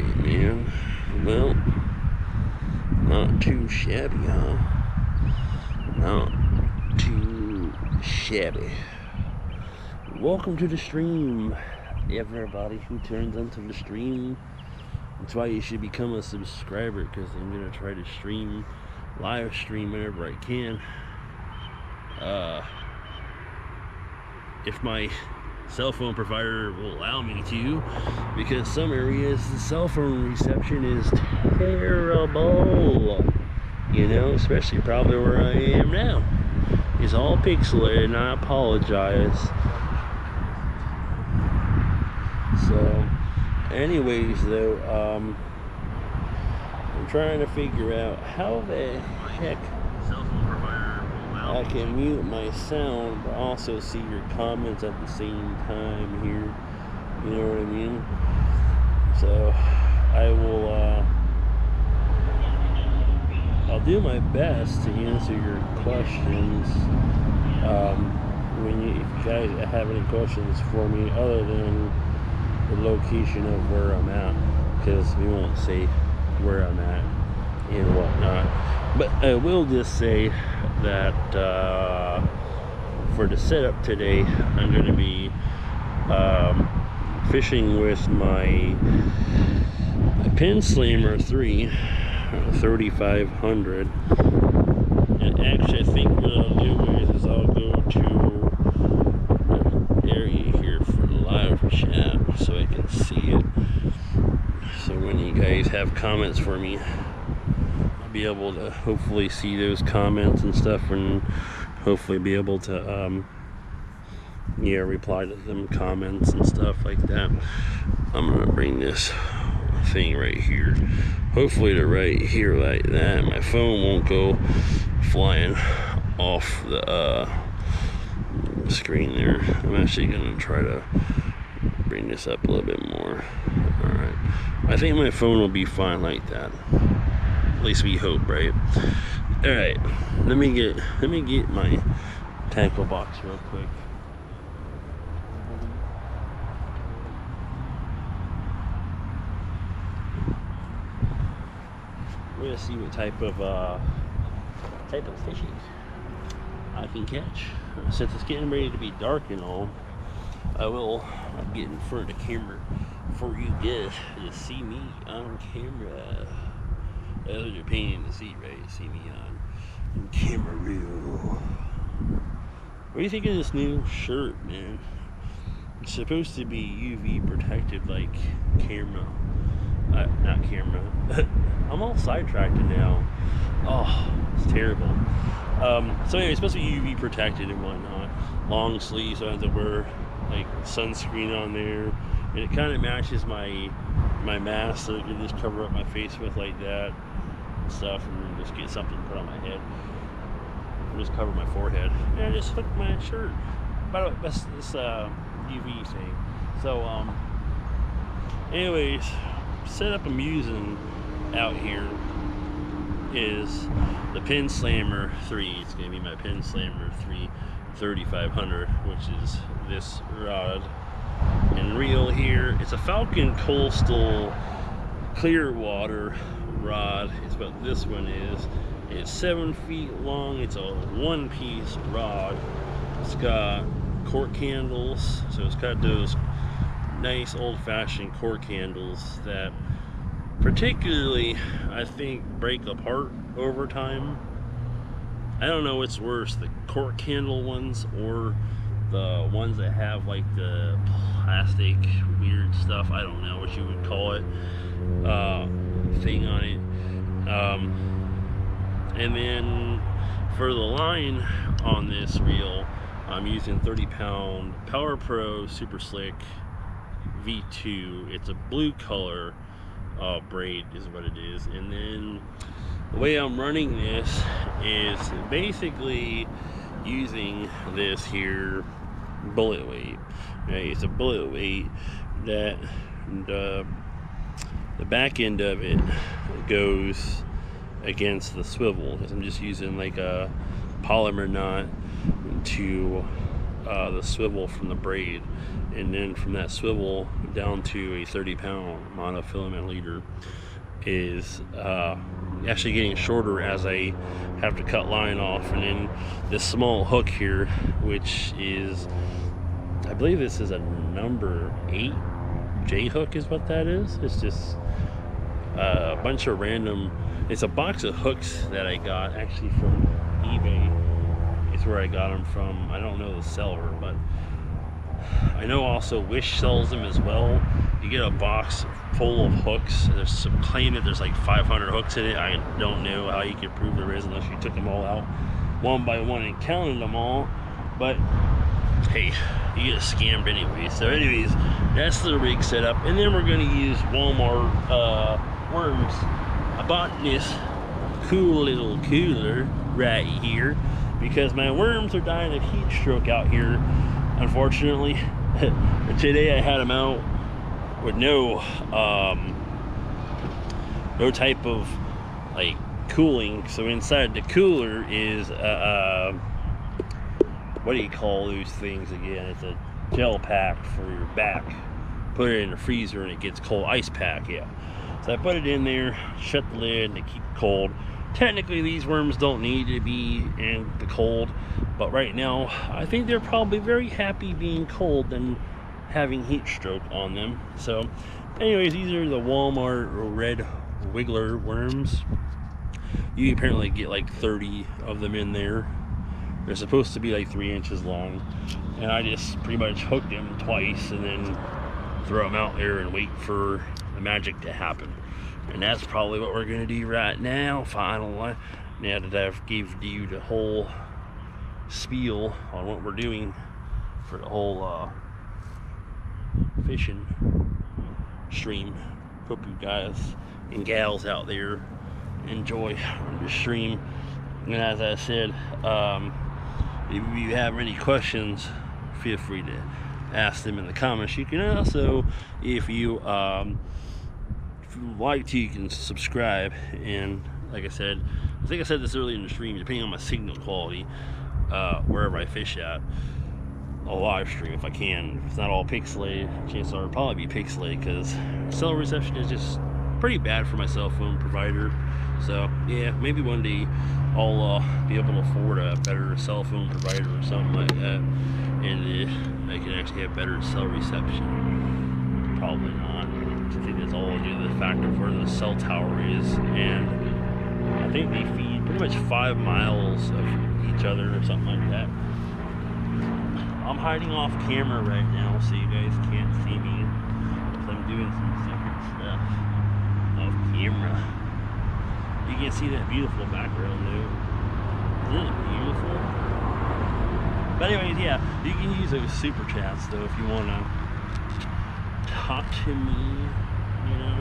Alright, man. Well, not too shabby, huh? Not too shabby. Welcome to the stream, everybody who turns into the stream. That's why you should become a subscriber, because I'm going to try to live stream whenever I can. If my cell phone provider will allow me to, because some areas the cell phone reception is terrible, you know, especially probably where I am now. It's all pixelated, and I apologize. So anyways, though, I'm trying to figure out how the heck I can mute my sound but also see your comments at the same time here. You know what I mean? So I'll do my best to answer your questions. If you guys have any questions for me other than the location of where I'm at, because we won't say where I'm at and whatnot. But I will just say that for the setup today, I'm going to be fishing with my Pin Slammer 3 3500. And actually, I think what I'll do is I'll go to the area here for the live chat so I can see it. So when you guys have comments for me, be able to hopefully see those comments and stuff, and hopefully be able to reply to them comments and stuff like that. I'm gonna bring this thing right here, hopefully to right here like that. My phone won't go flying off the screen there. I'm actually gonna try to bring this up a little bit more. Alright, I think my phone will be fine like that. At least we hope, right? All right, let me get my tackle box real quick. We're gonna see what type of fishing I can catch. Since it's getting ready to be dark and all, I'll get in front of the camera for you guys to see me on camera. That's what you're paying to see, right? See me on camera. What do you think of this new shirt, man? It's supposed to be UV protected, like camera. Not camera. I'm all sidetracked now. Oh, it's terrible. So anyway, it's supposed to be UV protected and whatnot. Long sleeves, so I have to wear like sunscreen on there, and it kind of matches my mask, so I can just cover up my face with like that and stuff, and then just get something to put on my head, and just cover my forehead. And I just hooked my shirt. By the way, that's this UV thing. So anyways, setup I'm using out here is the Pin Slammer 3. It's gonna be my Pin Slammer 3 3500, which is this rod and reel here. It's a Falcon Coastal clear water rod is what this one is. It's 7 feet long. It's a one-piece rod. It's got cork handles, so it's got those nice old-fashioned cork handles that particularly I think break apart over time. I don't know what's worse, the cork handle ones or the ones that have like the plastic weird stuff, I don't know what you would call it, thing on it. And then for the line on this reel, I'm using 30-pound Power Pro Super Slick V2. It's a blue color braid is what it is. And then the way I'm running this is basically using this here bullet weight. Right? It's a bullet weight that the back end of it goes against the swivel, because I'm just using like a polymer knot to the swivel from the braid, and then from that swivel down to a 30-pound monofilament leader is actually getting shorter as I have to cut line off. And then this small hook here, which is, I believe this is a number 8 J hook is what that is. It's just a bunch of random, it's a box of hooks that I got actually from eBay. It's where I got them from. I don't know the seller, but I know also Wish sells them as well. You get a box full of hooks. There's some claim that there's like 500 hooks in it. I don't know how you can prove there is unless you took them all out one by one and counted them all. But hey, you get scammed anyway. So anyways, that's the rig setup. And then we're gonna use Walmart worms. I bought this cool little cooler right here because my worms are dying of heat stroke out here, unfortunately. Today I had them out with no type of like cooling. So inside the cooler is what do you call those things again? It's a gel pack for your back. Put it in the freezer and it gets cold. Ice pack, yeah. So I put it in there, shut the lid, and they keep it cold. Technically these worms don't need to be in the cold, but right now I think they're probably very happy being cold than having heat stroke on them. So anyways, these are the Walmart red wiggler worms. You apparently get like 30 of them in there. They're supposed to be like 3 inches long, and I just pretty much hooked them twice and then throw them out there and wait for the magic to happen. And that's probably what we're gonna do right now. Finally, now that I've given you the whole spiel on what we're doing for the whole fishing stream. Hope you guys and gals out there enjoy the stream. And as I said, if you have any questions, feel free to ask them in the comments. You can also, if you like to, you can subscribe. And like I said, I think I said this earlier in the stream, depending on my signal quality, wherever I fish at, I'll live stream if I can. If it's not all pixelated, chances are it'll probably be pixelated because cell reception is just pretty bad for my cell phone provider. So yeah, maybe one day I'll be able to afford a better cell phone provider or something like that, and I can actually have better cell reception. Probably not. I think that's all due to the fact of where the cell tower is, and I think they feed pretty much 5 miles of each other or something like that. I'm hiding off camera right now so you guys can't see me, because I'm doing some secret stuff off camera. You can see that beautiful background though. Isn't it beautiful? But anyways, yeah, you can use those super chats though if you want to talk to me, you know.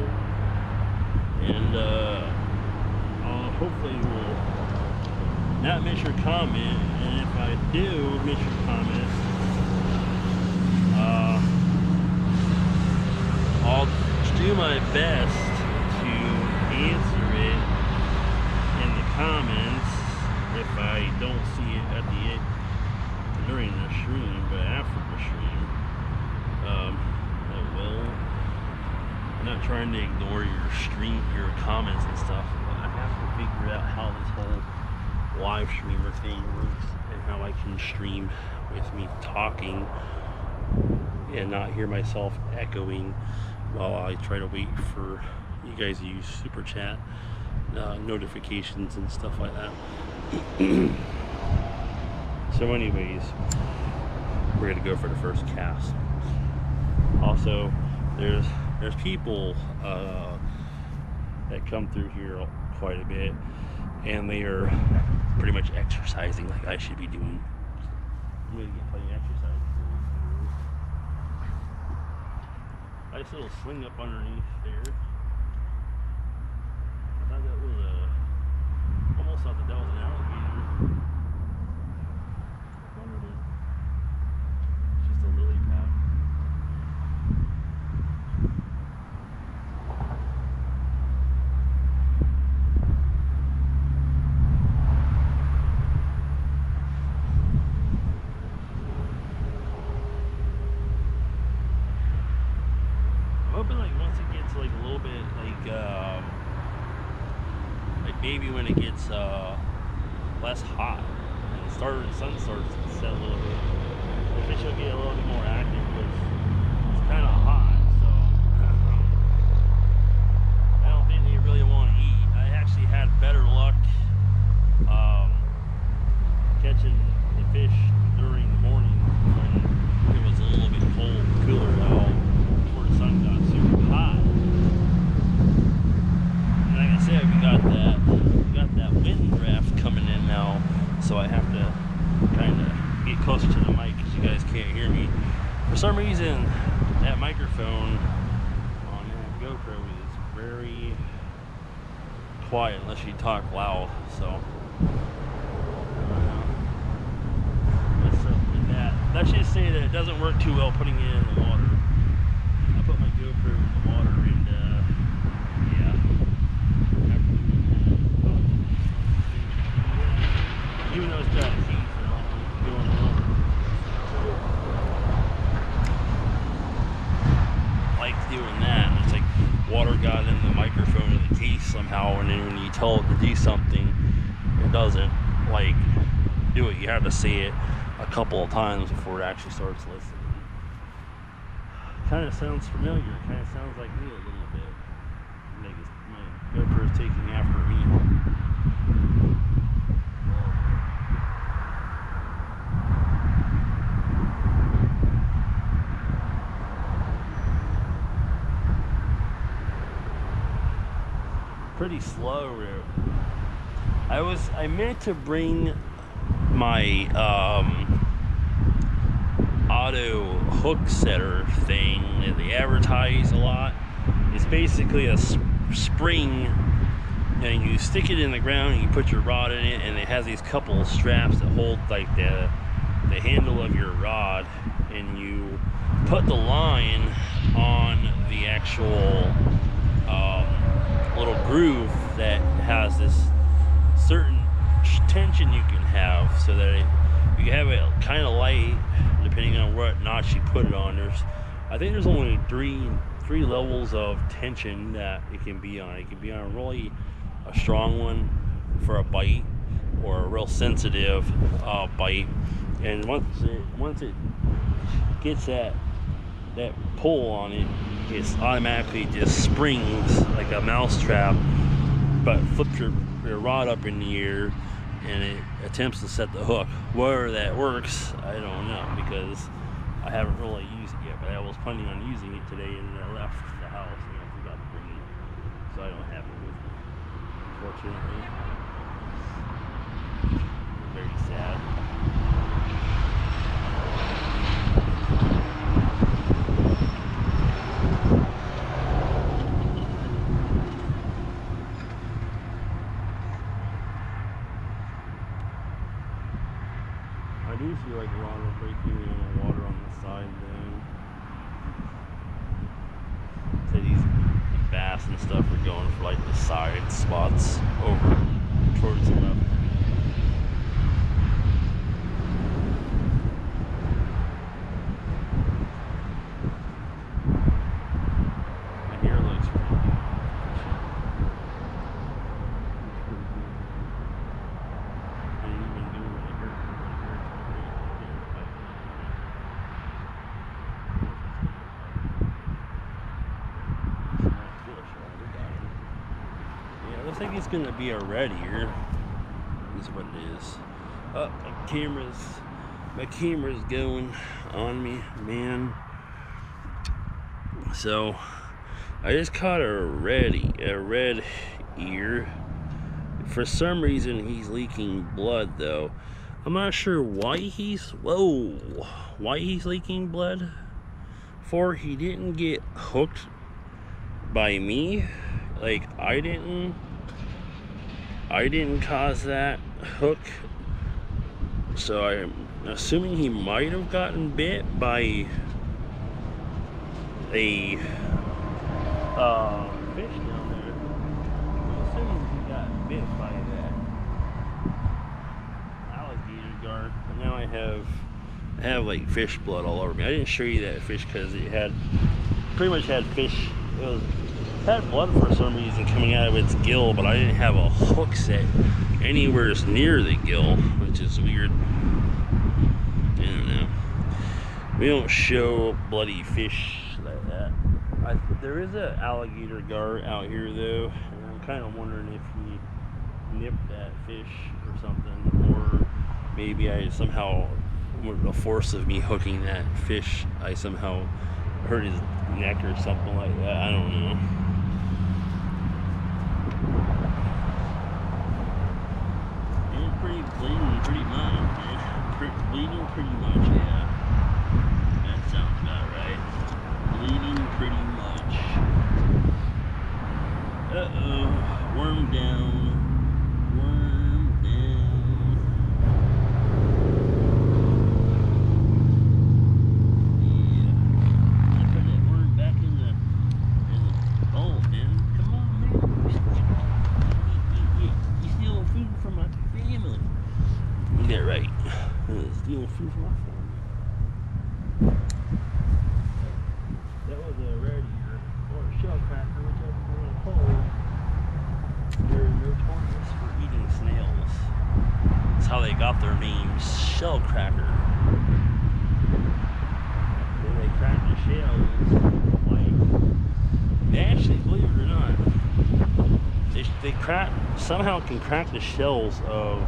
And hopefully will not miss your comment. And if I do miss your comment, I'll do my best to answer it in the comments if I don't see it at the end during the stream. But after the stream, I will. I'm not trying to ignore your stream, your comments and stuff, but I have to figure out how this whole live streamer thing works and how I can stream with me talking and not hear myself echoing while I try to wait for you guys to use super chat notifications and stuff like that. So anyways, we're gonna go for the first cast. Also, there's people that come through here quite a bit, and they are pretty much exercising like I should be doing. I'm gonna get plenty of exercise. Nice little swing up underneath there. I thought that was almost thought that was an alligator. I wondered it's just a lily pad. hoping like once it gets like a little bit like maybe when it gets less hot and the sun starts to set a little bit, the fish will get a little bit more active because it's kind of hot. So I don't think they really want to eat. I actually had better luck catching the fish during the morning when it was a little bit cooler out before the sun got super hot. And like I said, we got that wind draft coming in now, so I have to kind of get closer to the mic because you guys can't hear me. For some reason, that microphone on that GoPro is very quiet unless you talk loud. So let's just say that it doesn't work too well putting it in the water. I put my GoPro in the water and yeah. Even though it's got heat for going on. Like doing that. It's like water got in the microphone of the case somehow, and then when you tell it to do something, it doesn't like do it. You have to say it a couple of times before it actually starts listening. Kind of sounds familiar. Kind of sounds like me a little bit. Like my GoPro's taking after me. Pretty slow route. I meant to bring my auto hook setter thing that they advertise a lot. It's basically a spring, and you stick it in the ground and you put your rod in it, and it has these couple of straps that hold like the handle of your rod, and you put the line on the actual little groove that has this certain tension you can have, so that you can have it kind of light depending on what notch you put it on. I think there's only three levels of tension that it can be on. It can be on really a strong one for a bite, or a real sensitive bite. And once it gets that pull on it, it automatically just springs like a mouse trap, but flips your rod up in the air and it attempts to set the hook. Whether that works, I don't know, because I haven't really used it yet, but I was planning on using it today, and I left the house and I forgot to bring it, so I don't have it with me, unfortunately. Very sad. I do feel like a lot of breaking in the water on the side though. So these bass and stuff are going for like the side spots over towards the left. My hair looks pretty good. I didn't even do my hair. Yeah, looks like it's gonna be a red ear. Is what it is. Oh, my camera's going on me, man. So I just caught a red ear. For some reason he's leaking blood though. I'm not sure why he's leaking blood. For he didn't get hooked by me. Like I didn't cause that hook. So I'm assuming he might have gotten bit by a fish down there. I'm assuming he got bit by that alligator guard. But now I have like fish blood all over me. I didn't show you that fish because it had pretty much had fish. It was had blood for some reason coming out of its gill, but I didn't have a hook set anywhere near the gill, which is weird. I don't know. We don't show bloody fish like that. There is an alligator gar out here though, and I'm kind of wondering if he nipped that fish or something, or maybe I somehow, with the force of me hooking that fish, I somehow hurt his neck or something like that. I don't know. And bleeding pretty much. Bleeding pretty much, yeah. That sounds about right. Bleeding pretty much. Uh-oh. Worm down. Worm down. Yeah. I put that worm back in the bowl, man. Come on, man. You stealing food from my family. Yeah, right. Stealing food from my family. That was a red ear or a shell cracker, whichever you want to call it. They're notorious for eating snails. That's how they got their name, shell cracker. Then they crack the shells, like, they actually, believe it or not, they somehow can crack the shells of,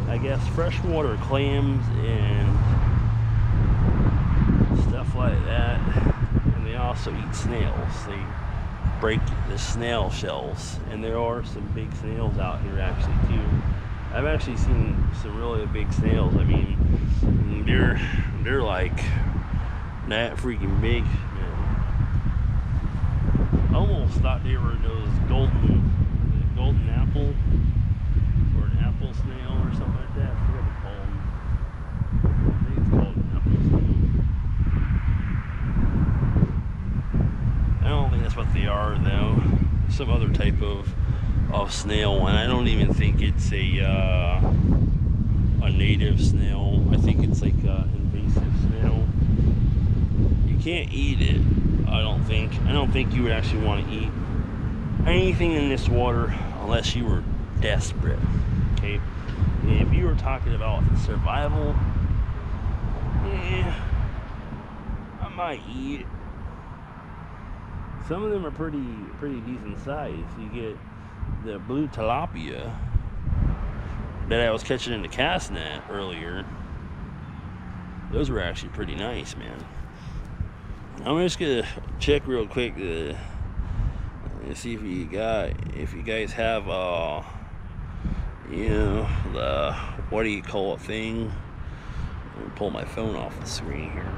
I guess, freshwater clams and stuff like that. And they also eat snails. They break the snail shells, and there are some big snails out here actually too. I've actually seen some really big snails. I mean, they're like that freaking big. I almost thought they were those golden apple or an apple snail or something like that. I forgot to call them. I think it's called an apple snail. I don't think that's what they are though. Some other type of snail, and I don't even think it's a native snail. I think it's like an invasive snail. You can't eat it. I don't think you would actually want to eat anything in this water unless you were desperate. Okay, if you were talking about survival, yeah, I might eat it. Some of them are pretty decent size. You get the blue tilapia that I was catching in the cast net earlier. Those were actually pretty nice, man. I'm just gonna check real quick to see if you guys have you know, the, what do you call it, thing. Let me pull my phone off the screen here.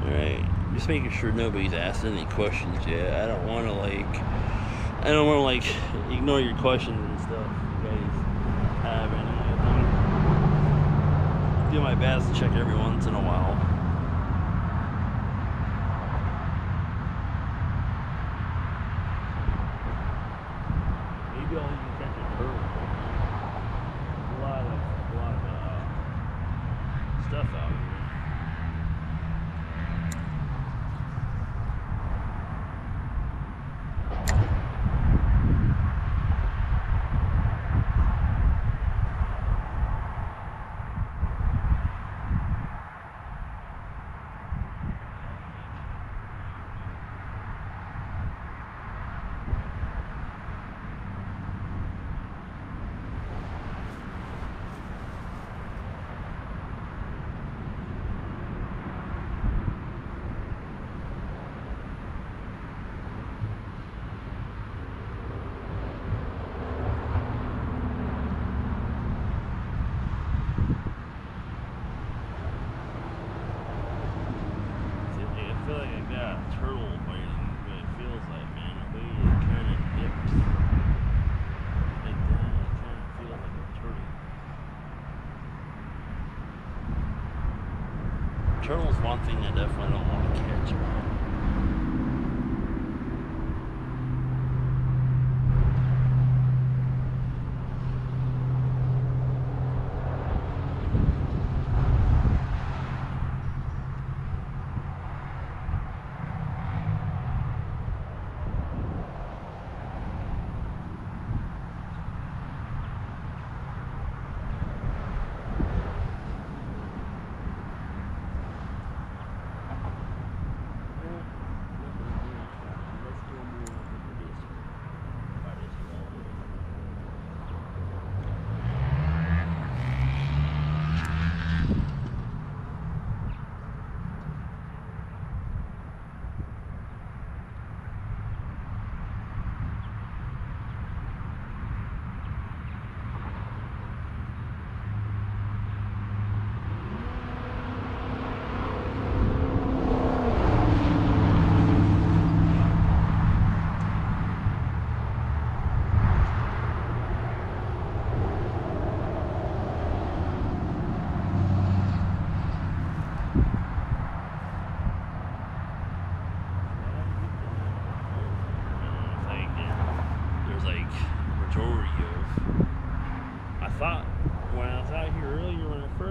Alright, just making sure nobody's asked any questions yet. I don't want to like ignore your questions and stuff. If you guys have any, I do my best to check every once in a while. Maybe I'll even catch a turtle. A lot of stuff out here. I feel like I got a turtle biting, but it feels like, man, the way it kind of dips like that, it kind of feels like a turtle. Turtle's one thing I definitely don't want to catch, man.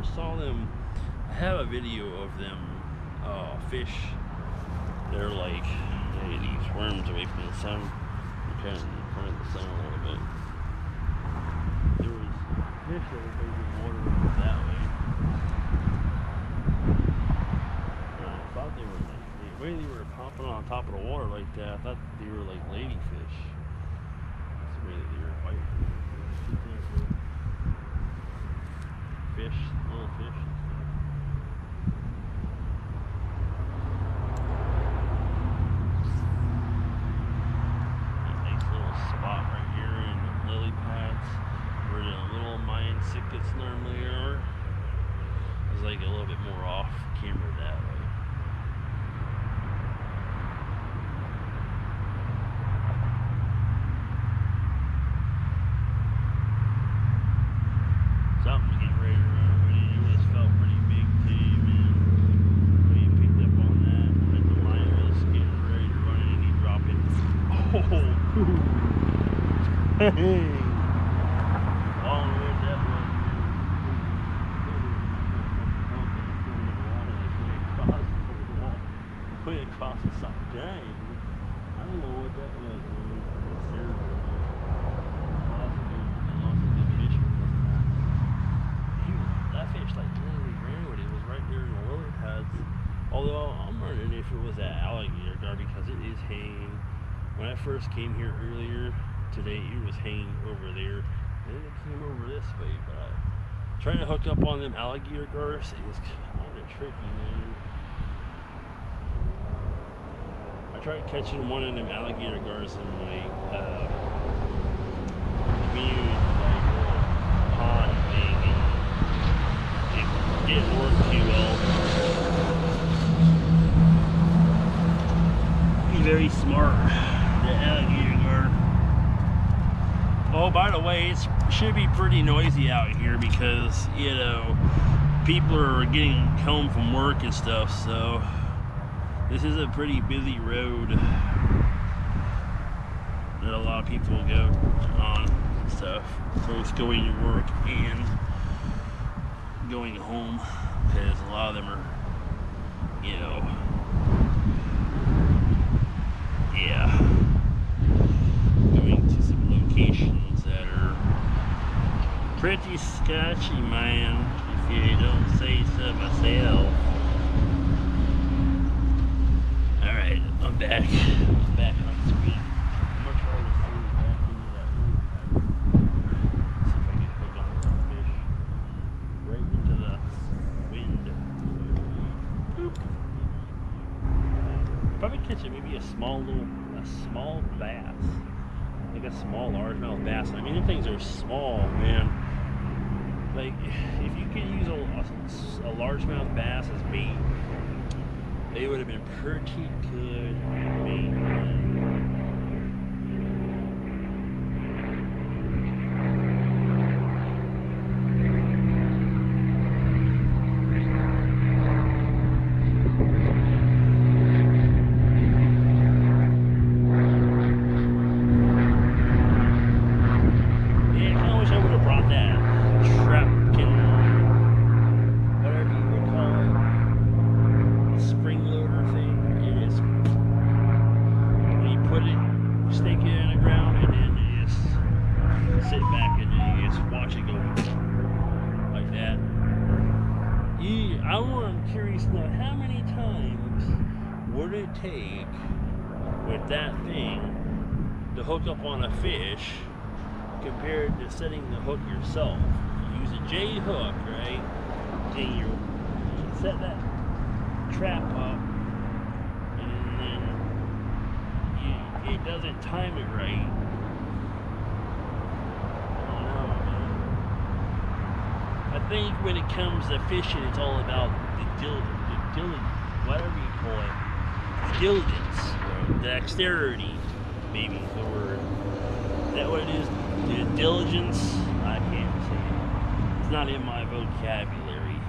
first saw them, I have a video of them fish. They're like, hey, these worms away from the sun. I'm kind of in front of the sun a little bit. There was fish that were in water that way. And I thought they were like, the way they were popping on top of the water like that, I thought they were like ladyfish. That's the way that they were fighting. Fish, little fish. Spot right here in the lily pads where the little Mayan cichlids normally are. It's like a little bit more off camera that way. Something's getting ready to run over you. You just felt pretty big too, man. When you picked up on that, like the line was getting ready to run and you drop it. Oh! Hey, long way that was. Way across the side. Dang. I don't know what that was. It's terrible. I lost a good fish because of that. That fish like literally ran with it. It was right there in the lily pads. Although I'm wondering if it was that alligator gar because it is hanging. When I first came here earlier today, it was hanging over there, and then it came over this way. But trying to hook up on them alligator gars, it was kind of tricky, man. I tried catching one of them alligator gars in my community, like little pond thing, and it didn't work too well. He's very smart, the alligator gar. Oh, by the way, it should be pretty noisy out here because, you know, people are getting home from work and stuff, so this is a pretty busy road that a lot of people go on and stuff, both going to work and going home, because a lot of them are, you know, yeah, going to some locations that are pretty sketchy, man, if you don't say so myself. Alright, I'm back on screen. I'm gonna try to zoom back into that room. See if I can hook on some fish right into the wind. Boop. Probably catch it, maybe a small bass. Like a small largemouth bass. I mean, the things are small, man. Like, if you could use a largemouth bass as bait, they would have been pretty good bait. Take with that thing to hook up on a fish compared to setting the hook yourself. You use a J hook, right? Then you set that trap up, and then it doesn't time it right. I don't know, man. I think when it comes to fishing, it's all about the diligence, whatever you call it. Diligence, dexterity, maybe is the word. Is that what it is? Diligence? I can't say it. It's not in my vocabulary.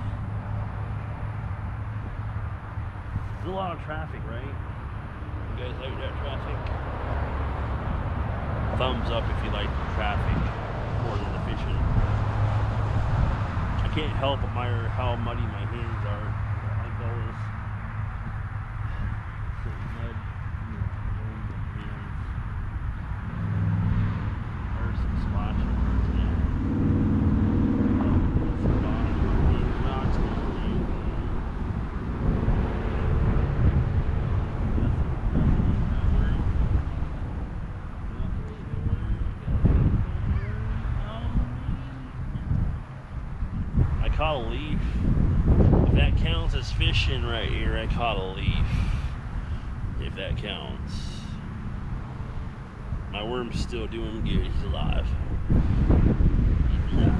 There's a lot of traffic, right? You guys like that traffic? Thumbs up if you like the traffic more than the fishing. I can't help admire how muddy my hands are. Like all this mud, you know, on my hands. There's some splashing marks there. Some bottom rocks down there. I caught a leaf. If that counts as fishing right here, I caught a leaf. If that counts. My worm's still doing good. He's alive. Yeah.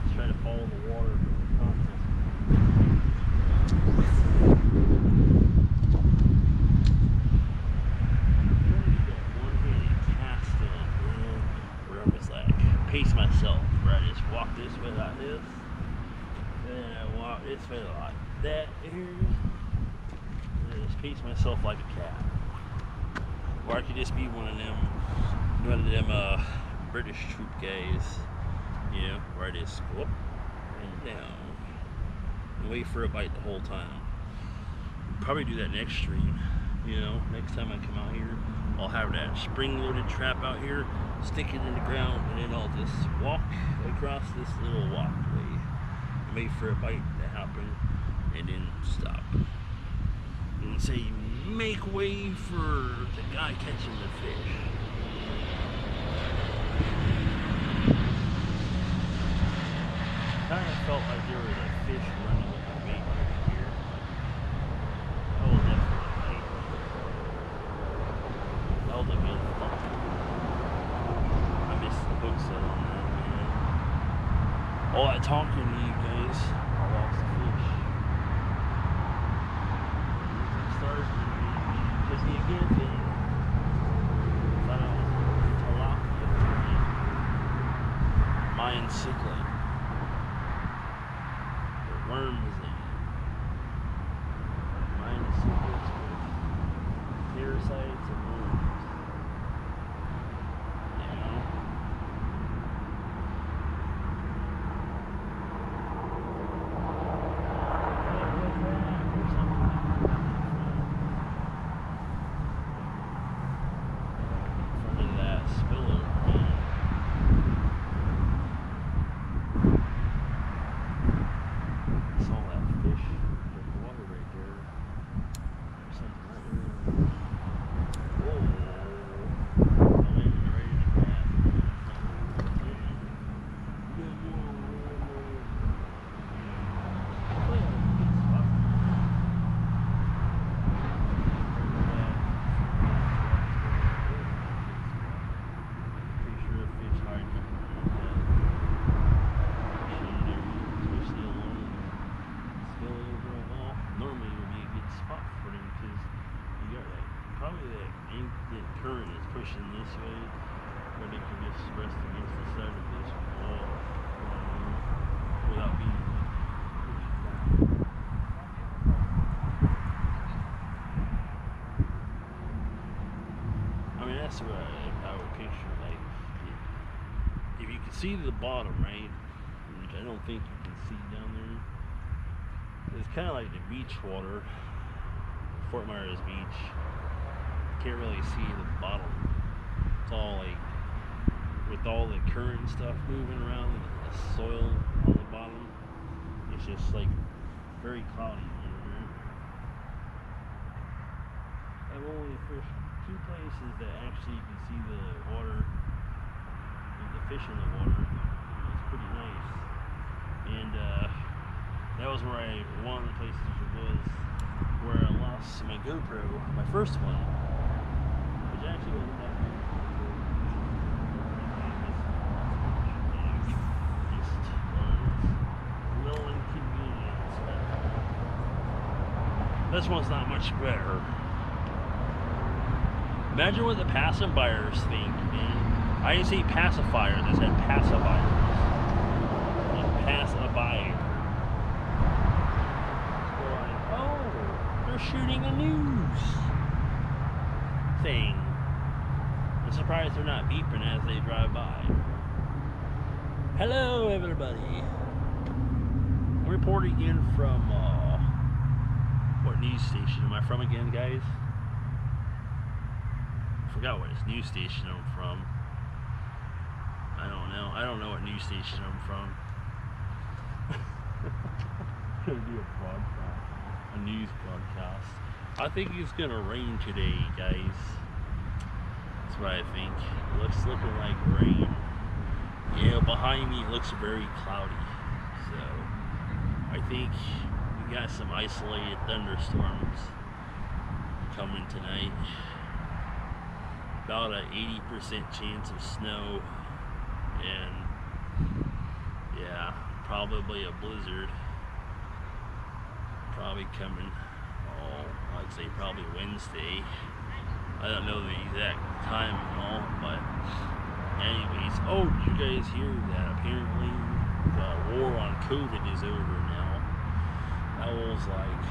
Let's try to follow the water. Pace myself, where I just walk this way like this, then I walk this way like that here, and I just pace myself like a cat. Or I could just be one of them British troop guys, you know, where I just go up and down and wait for a bite the whole time. Probably do that next stream, you know, next time I come out here. I'll have that spring-loaded trap out here, stick it in the ground, and then I'll just walk across this little walkway and wait for a bite to happen, and then stop. And say, make way for the guy catching the fish. Kind of felt like there was a fish running with a bait right here. Oh, definitely. That was a good thought. I missed the hook set on that, man. All that talking to you guys, I lost the fish. Stars just the again thing. Thought I was tilapia. Mayan cichlid. The worm was in. Mayan cichlids with parasites and worms. Current is pushing this way, but it can just rest against the side of this wall without being pushed back. I mean, that's what I would picture. Like, if you can see to the bottom, right, which I don't think you can see down there, it's kind of like the beach water, Fort Myers Beach. Can't really see the bottom. It's all like, with all the current stuff moving around, the soil on the bottom, it's just like very cloudy under there. I've only fished 2 places that actually you can see the water, the fish in the water. It's pretty nice. And that was where one of the places was where I lost my GoPro, my first one. Actually wasn't that big. Just a little inconvenience. This one's not much better. Imagine what the pacifiers think, man. I didn't say pacifiers, I said pacifiers. Like pacifier. They're like, oh, they're shooting a news thing. surprised they're not beeping as they drive by. Hello, everybody. I'm reporting in from, what news station am I from again, guys? I forgot what news station I'm from. I don't know. I don't know what news station I'm from. Gonna do a broadcast, a news broadcast. I think it's gonna rain today, guys. That's what I think. It looks looking like rain. Yeah, behind me it looks very cloudy. So I think we got some isolated thunderstorms coming tonight. About an 80% chance of snow, and yeah, probably a blizzard. Probably coming, I'd say probably Wednesday. I don't know the exact time and all, but anyways. Oh, did you guys hear that? Apparently the war on COVID is over now. I was like,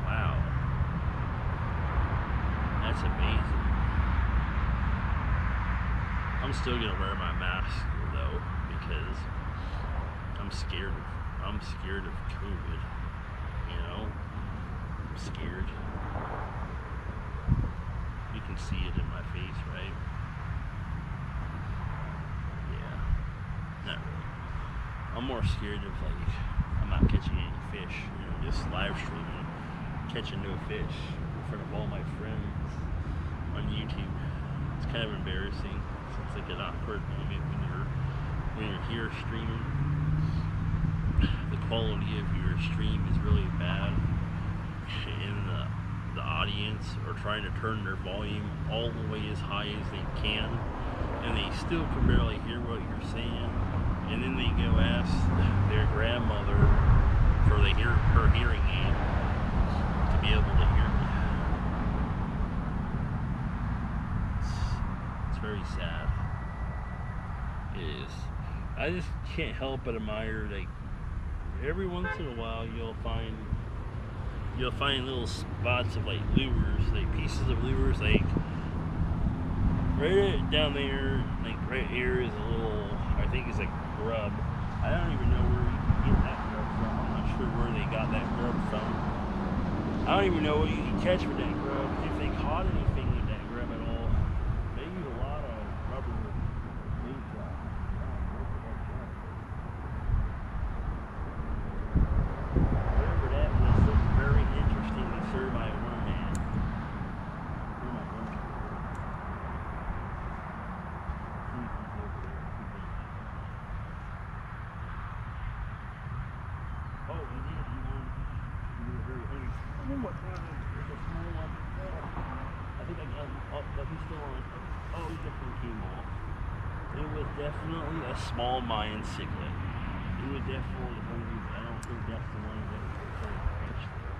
wow, that's amazing. I'm still gonna wear my mask though, because I'm scared of COVID. You know, I'm scared. You can see it in my face, right? Yeah, not really. I'm more scared of, like, I'm not catching any fish, you know, just live streaming, catching no fish in front of all my friends on YouTube. It's kind of embarrassing. It's like an awkward moment when you're here streaming. The quality of your stream is really bad, and the audience are trying to turn their volume all the way as high as they can, and they still can barely hear what you're saying. And then they go ask their grandmother for her hearing aid to be able to hear me. It's very sad. It is. I just can't help but admire, like, every once in a while you'll find little spots of, like, lures, like pieces of lures, like right down there, like right here is a little, I think it's like grub. I don't even know where you can get that grub from. I'm not sure where they got that grub from. I don't even know what you can catch with that grub, if they caught anything with that grub at all. They use a lot of rubber bait traps. Whatever that was, looks very interesting to serve my worm at. Where my worm at? See if he's over there. Oh, he did. He was very hungry. Oh my God, there's a small one. I think I got him. Oh, but he's still on. Oh, he definitely came off. It was definitely a small Mayan cichlid. He was definitely hungry, but I don't think that's the one that was trying to catch there.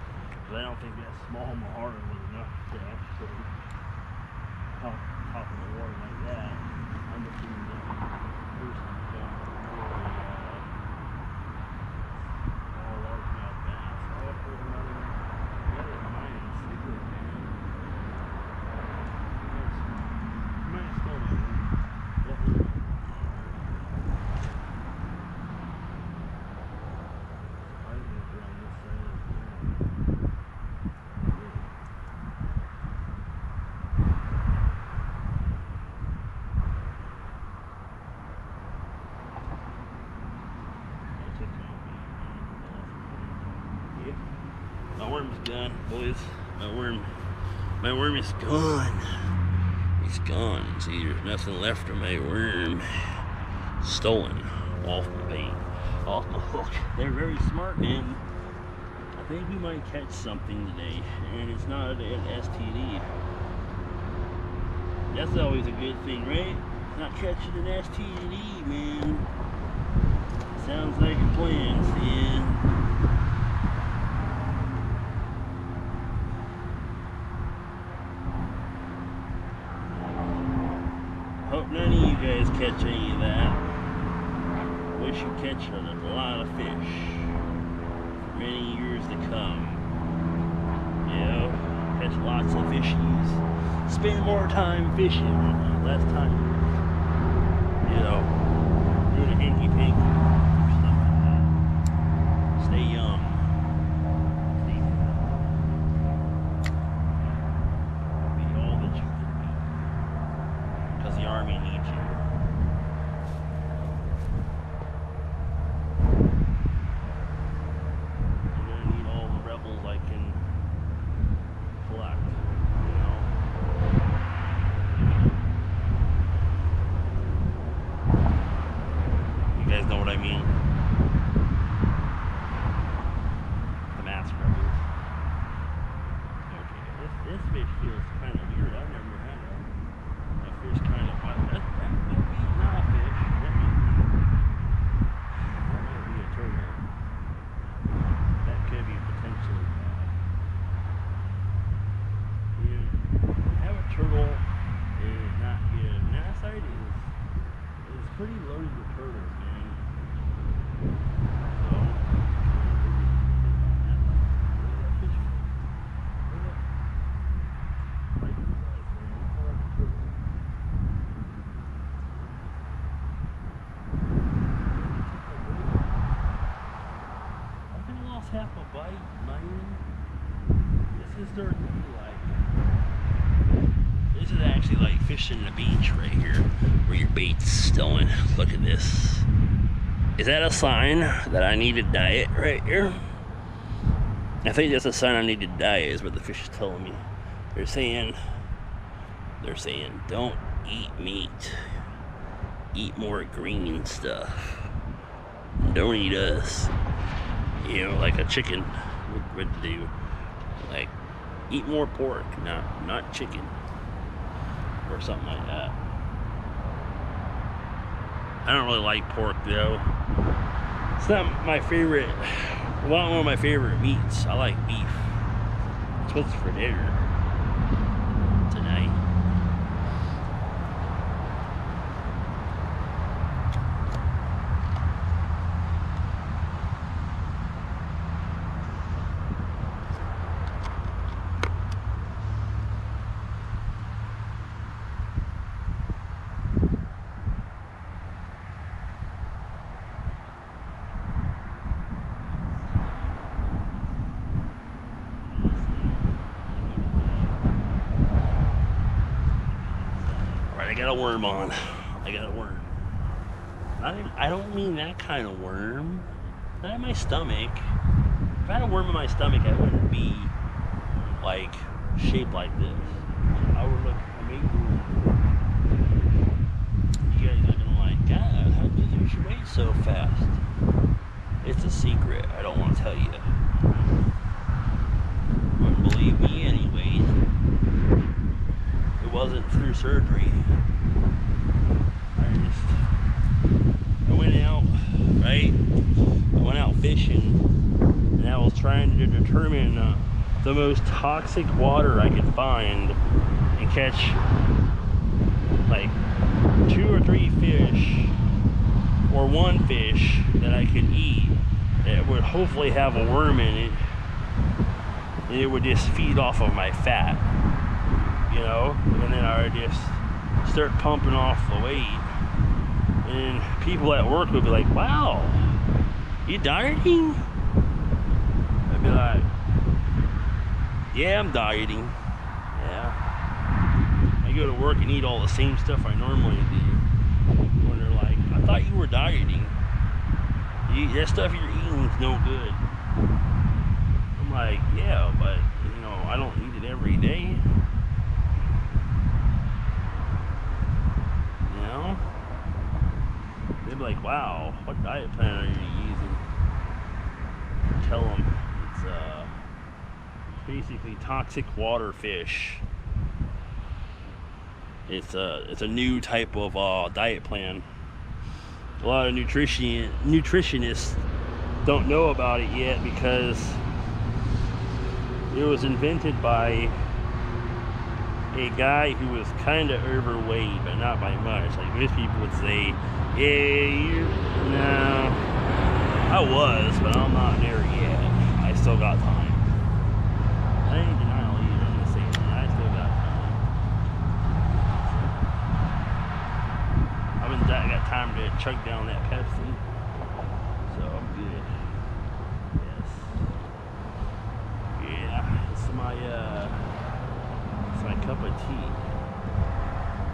But I don't think that small Mahara was enough to actually top of the water like that. I'm looking at that person down largemouth bass. Oh, there's another Mayan cichlid, man. Might still be definitely. My worm's gone, boys. My worm is gone. He's gone. See, there's nothing left of my worm. Stolen off my bait, off my hook. They're very smart, man. I think we might catch something today, and it's not an STD. That's always a good thing, right? Not catching an STD, man. Sounds like a plan, Stan. Hope none of you guys catch any of that. Wish you catch a lot of fish for many years to come. You know, catch catch lots of fishies. Spend more time fishing, less time, doing a hanky panky, stuff like that. Stay young. Be all that you can be. Because the Army needs you. You guys know what I mean? The mask rebels. Okay, this fish feels kind of weird. I've never had a fish kind of wild. That may be not a fish. That might be a turtle. That could be potentially have a turtle is not good. And that side is pretty loaded with turtles, man. Half a bite, this is starting to be like, this is actually like fishing the beach right here, where your bait's still in. Look at this. Is that a sign that I need to diet right here? I think that's a sign I need to diet, is what the fish is telling me. They're saying, don't eat meat. Eat more green stuff. Don't eat us. Like a chicken would do. Like, eat more pork, not chicken. Or something like that. I don't really like pork, though. It's not my favorite, one of my favorite meats. I like beef. That's what's for dinner tonight. I got a worm on. I got a worm. I don't mean that kind of worm. Not in my stomach. If I had a worm in my stomach, I wouldn't be like shaped like this. I would look amazing. You guys are gonna like, God, how did you lose your weight so fast? It's a secret. I don't want to tell you. You wouldn't believe me anyways. It wasn't through surgery. I went out, right? I went out fishing, and I was trying to determine the most toxic water I could find and catch like 2 or 3 fish, or 1 fish that I could eat that would hopefully have a worm in it, and it would just feed off of my fat, and then I would just start pumping off the weight. And people at work would be like, wow, you dieting? I'd be like, yeah, I'm dieting. Yeah. I go to work and eat all the same stuff I normally do. When they're like, I thought you were dieting. That stuff you're eating is no good. I'm like, yeah, but, I don't eat it every day. They'd be like, wow, what diet plan are you using? Tell them it's basically toxic water fish. It's a new type of diet plan. A lot of nutritionists don't know about it yet because it was invented by a guy who was kind of overweight, but not by much. Like most people would say, no, I was, but I'm not there yet. I still got time. I ain't denial either. I'm gonna say chug down that Pepsi, so I'm good. Yes. Yeah, it's my cup of tea.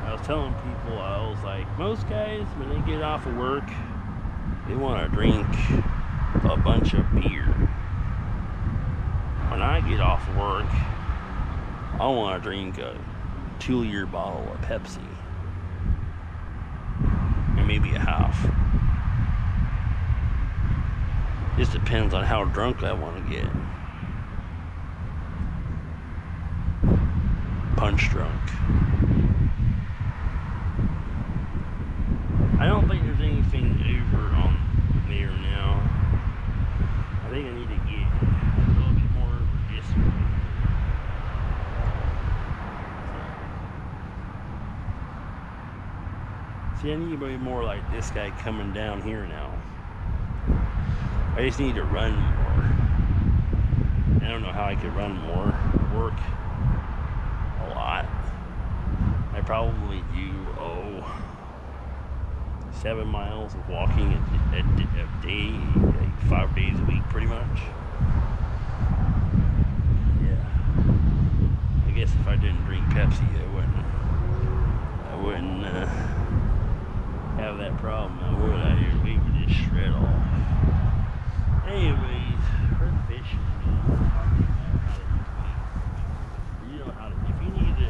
I was telling people, I was like, most guys, when they get off of work, they want to drink a bunch of beer. When I get off of work, I want to drink a 2-liter bottle of Pepsi. And maybe a half. Just depends on how drunk I want to get. Punch drunk. I don't think there's anything over on there now. I think I need to get a little bit more over this way. See, I need to be more like this guy coming down here now. I just need to run more. I don't know how I could run more. Work a lot. I probably do 7 miles of walking a day, like 5 days a week, pretty much. Yeah. I guess if I didn't drink Pepsi, I wouldn't have that problem. I would. We would just shred off. Anyways, we're fishing. You know how to.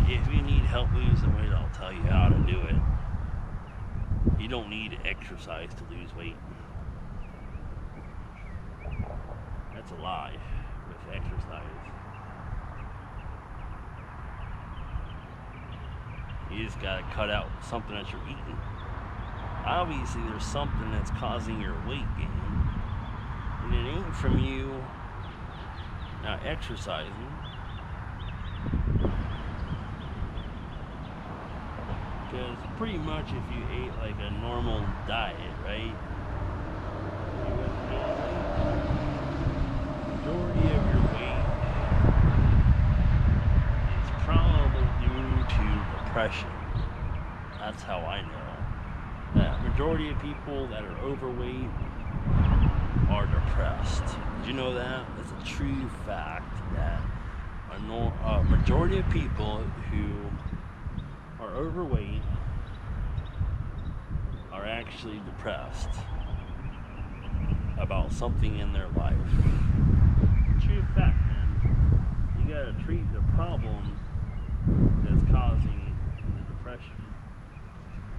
If you need help losing weight, I'll tell you how to do it. You don't need exercise to lose weight. That's a lie with exercise. You just gotta cut out something that you're eating. Obviously, there's something that's causing your weight gain, and it ain't from you not exercising. Because pretty much if you ate like a normal diet, right? Majority of your weight is probably due to depression. That's how I know. That majority of people that are overweight are depressed. Did you know that? It's a true fact that a majority of people who are overweight are actually depressed about something in their life. True fact, man. You gotta treat the problem that's causing the depression.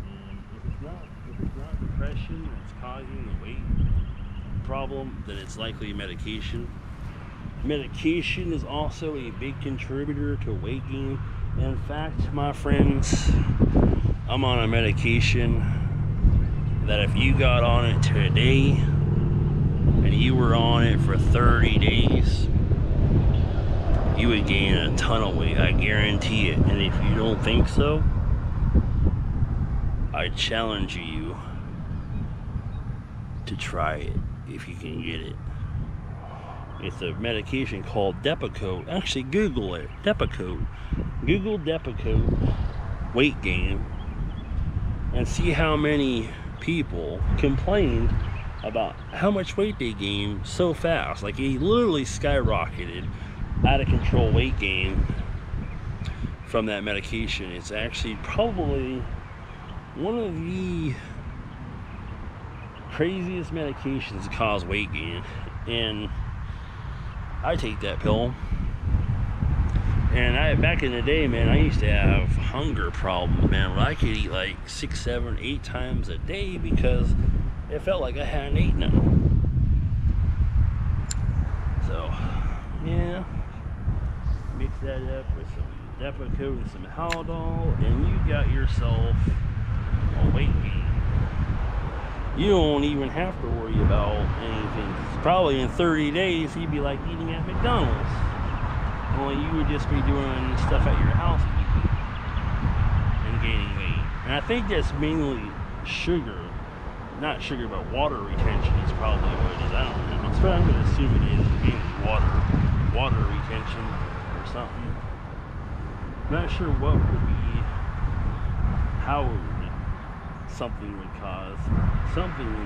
And if it's not depression that's causing the weight problem, then it's likely medication. Medication is also a big contributor to weight gain. In fact, my friends, I'm on a medication that if you got on it today and you were on it for 30 days, you would gain a ton of weight. I guarantee it. And if you don't think so, I challenge you to try it if you can get it. It's a medication called Depakote. Actually, Google it. Depakote. Google Depakote weight gain and see how many people complained about how much weight they gained so fast. Like, he literally skyrocketed, out of control weight gain from that medication. It's actually probably one of the craziest medications to cause weight gain. And I take that pill. And back in the day, man, I used to have hunger problems, man, where I could eat like 6, 7, 8 times a day because it felt like I hadn't eaten it. So, yeah, mix that up with some Depakote and some Haldol, and you got yourself a weight gain. You don't even have to worry about anything. Probably in 30 days, you'd be like eating at McDonald's. Only you would just be doing stuff at your house and gaining weight. And I think that's mainly sugar. Not sugar, but water retention is probably what it is. I don't know. But I'm going to assume it is mainly water retention or something. I'm not sure what would be, how it would something in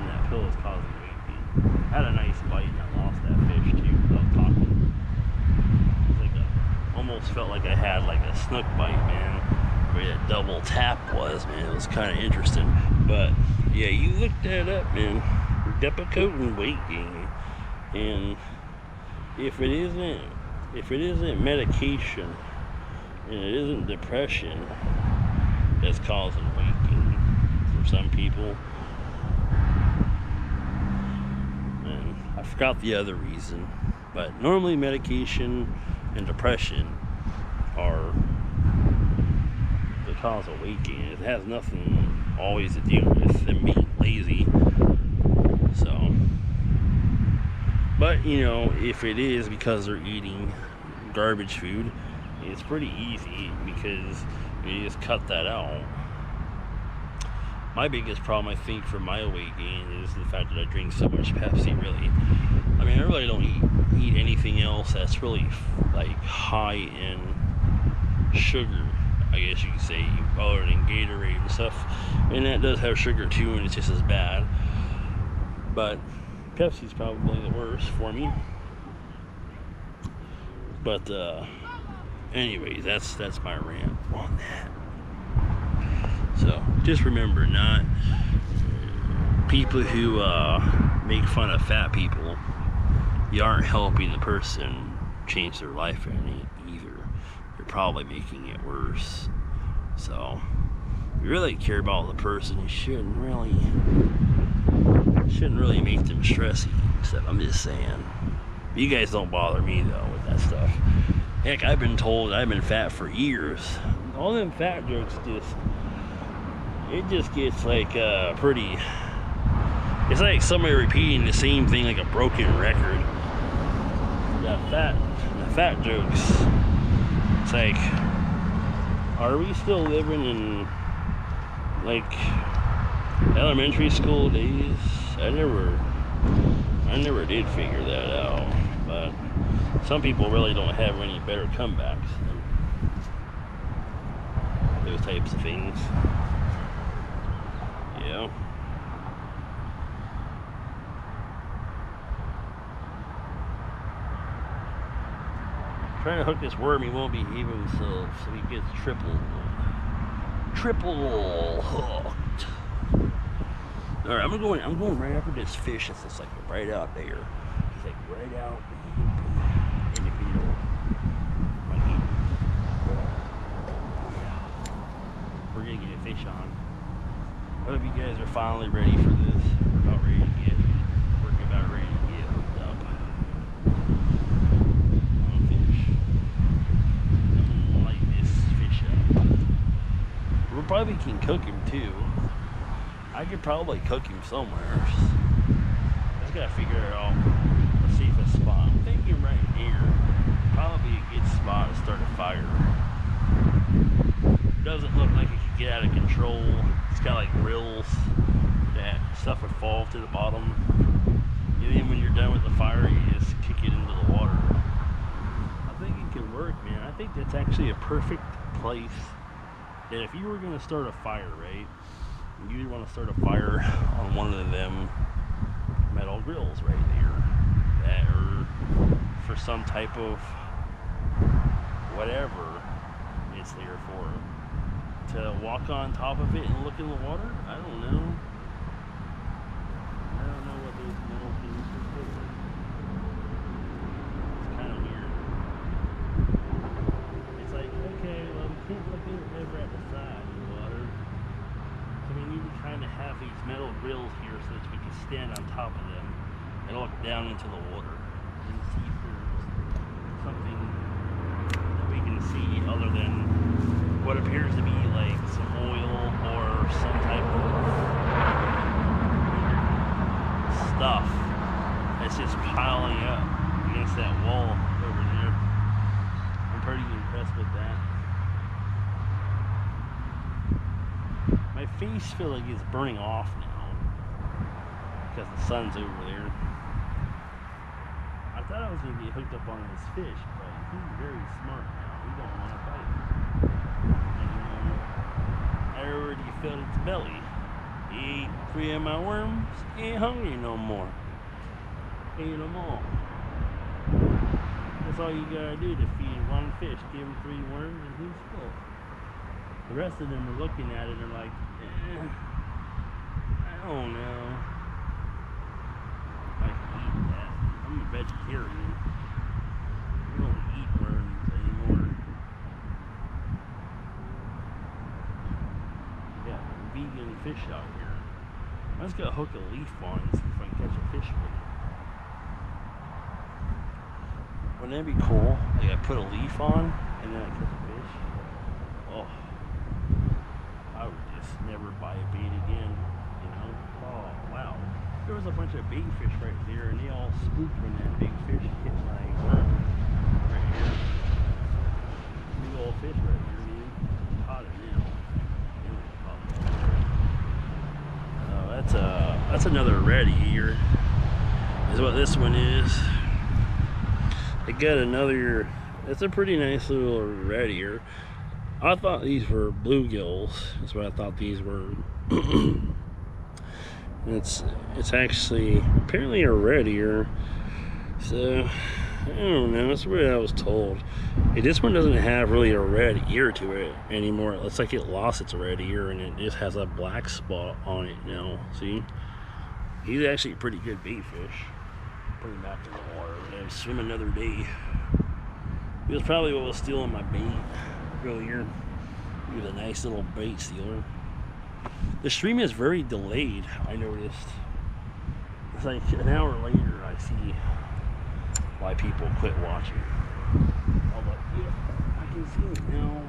that pill is causing weight gain. I had a nice bite and I lost that fish too without talking. It's like almost felt like I had like a snook bite, man. Where that double tap was, man. It was kind of interesting. But yeah, you look that up, man. Depakote weight gain, and if it isn't medication and it isn't depression that's causing weight gain for some people, and I forgot the other reason, but normally medication and depression are the cause of weight gain. It has nothing always to do with them being lazy. So, but you know, if it is because they're eating garbage food, it's pretty easy because you just cut that out. My biggest problem, I think, for my weight gain is the fact that I drink so much Pepsi, really. I mean, I really don't eat anything else that's really like high in sugar, I guess you could say, other than Gatorade and stuff. And that does have sugar too, and it's just as bad. But Pepsi's probably the worst for me. But anyways, that's my rant on that. So just remember, not people who make fun of fat people, you aren't helping the person change their life any either. You're probably making it worse. So if you really care about the person, you shouldn't really make them stressy stuff. I'm just saying. You guys don't bother me though with that stuff. Heck, I've been told I've been fat for years. All them fat jokes just gets like pretty. It's like somebody repeating the same thing like a broken record. The fat jokes. It's like, are we still living in like elementary school days? I never did figure that out, but some people really don't have any better comebacks than those types of things. Yeah. Trying to hook this worm, he won't behave himself, so he gets triple hooked. All right, I'm going right after this fish. It's just like right out there. He's like right out in the middle. Right here. We're gonna get a fish on. I hope you guys are finally ready for this. We're about ready to get hooked up on fish. I'm gonna light this fish up. We probably can cook him too. I could probably cook him somewhere. I just gotta figure out the safest spot. I'm thinking right here, probably a good spot to start a fire. It doesn't look like it could get out of control. It's got like grills that stuff would fall to the bottom. And then when you're done with the fire, you just kick it into the water. I think it can work, man. I think that's actually a perfect place that if you were gonna start a fire, right? You'd want to start a fire on one of them metal grills right there that are for some type of whatever it's there for. To walk on top of it and look in the water? I don't know. I don't know what those metal things are for. It's kind of weird. It's like, okay, well, we can't look ever at the side of the water. So we need to kind of have these metal grills here so that we can stand on top of them and look down into the water and see if there's something that we can see other than what appears to be like some oil or some type of stuff that's just piling up against that wall over there. I'm pretty impressed with that. My face feels like it's burning off now because the sun's over there. I thought I was going to get hooked up on this fish, but he's very smart now. He don't want to bite. And, I already felt its belly. You ate 3 of my worms, you ain't hungry no more. Ate them all. That's all you gotta do to feed one fish. Give him 3 worms and he's full. The rest of them are looking at it and are like, I don't know. I can eat that. I'm a vegetarian. I don't eat worms anymore. Yeah, vegan fish out here. I just gotta hook a leaf on and see if I can catch a fish with it. Wouldn't that be cool? Like I put a leaf on and then I catch a fish. Oh, I would just never buy a bait again, you know? Oh, wow. There was a bunch of bait fish right there and they all spooked when that big fish hit my worm right here. Big old fish right here, dude. Caught it now. Oh, that's another red ear, is what this one is. I got another, it's a pretty nice little red ear. I thought these were bluegills. That's what I thought these were. It's actually apparently a red ear. So I don't know. That's what I was told. Hey, this one doesn't have really a red ear to it anymore. It looks like it lost its red ear and it just has a black spot on it now. See, he's actually a pretty good bait fish. Put him back in the water and swim another day. He was probably what was stealing my bait earlier. He was a nice little bait stealer. The stream is very delayed, I noticed. It's like an hour later I see why people quit watching. I'm like, yeah, I can see it now.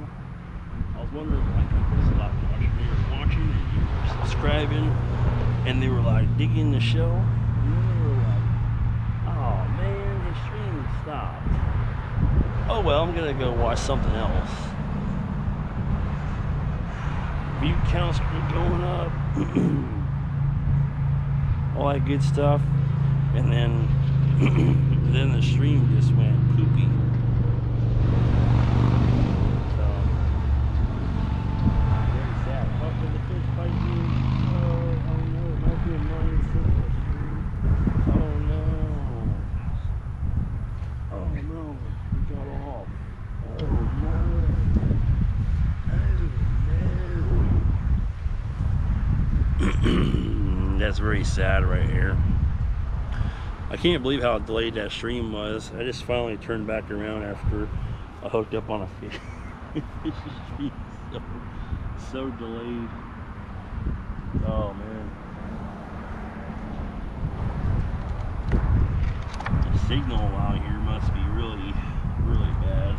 I was wondering why people stopped watching. They were watching and they were subscribing and they were like digging the show. And then they were like, oh man, his stream stopped. Oh well, I'm gonna go watch something else. View counts keep going up. All that good stuff. And then then the stream just went poopy. So very sad. How can the fish bite me? Oh no, it might be a money signal. Oh no. Oh no, we got off. Oh no. That's very sad right here. I can't believe how delayed that stream was. I just finally turned back around after I hooked up on a fish. so delayed. Oh man. The signal out here must be really, really bad.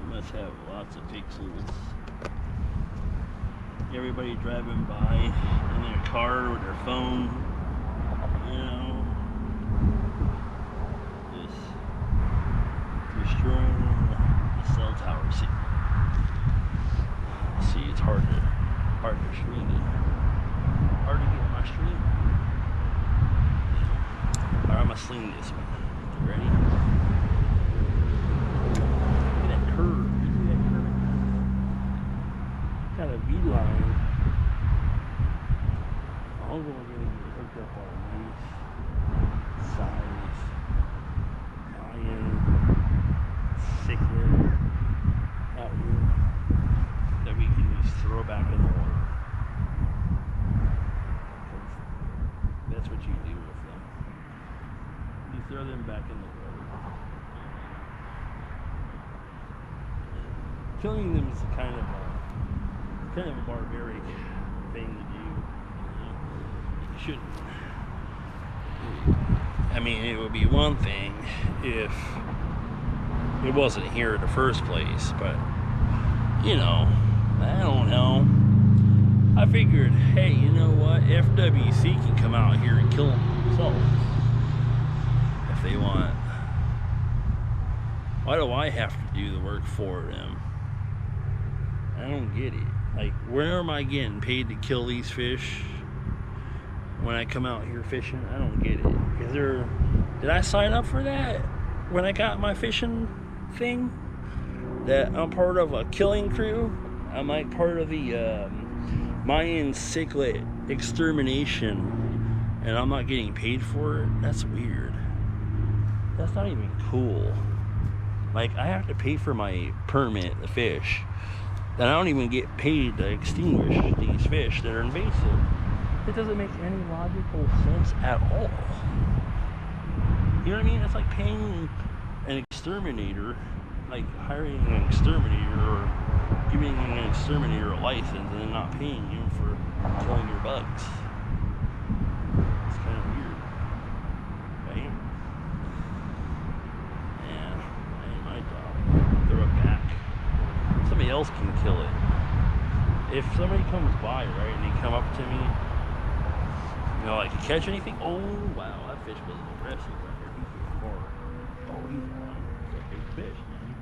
It must have lots of pixels. Everybody driving by in their car with their phone, you know, just destroying the cell tower signal. See, it's hard to stream it. Hard to get my stream. Alright, I'm gonna sling this one. You ready? Look at that curve. You see that curve? Got a beeline. All of them are going to get hooked up on a nice size lion cichlid out here that we can just throw back in the water. That's what you do with them. You throw them back in the water. Killing them is kind of a barbaric thing to do. You shouldn't. I mean, it would be one thing if it wasn't here in the first place, but you know, I don't know. I figured, hey, you know what? FWC can come out here and kill them themselves if they want. Why do I have to do the work for them? I don't get it. Like, where am I getting paid to kill these fish when I come out here fishing? I don't get it. Did I sign up for that when I got my fishing thing? That I'm part of a killing crew? I'm like part of the Mayan cichlid extermination, and I'm not getting paid for it? That's weird. That's not even cool. Like, I have to pay for my permit, the fish, and I don't even get paid to extinguish these fish that are invasive. It doesn't make any logical sense at all. You know what I mean? It's like paying an exterminator, like hiring an exterminator or giving an exterminator a license and then not paying him for killing your bugs. It's kind of weird, right? Yeah, that ain't my job. Throw it back. Somebody else can kill it. If somebody comes by, right, and they come up to me, you know, like, catch anything? Oh, wow, that fish was aggressive right there. He's getting hard. Oh, he's a big fish, man.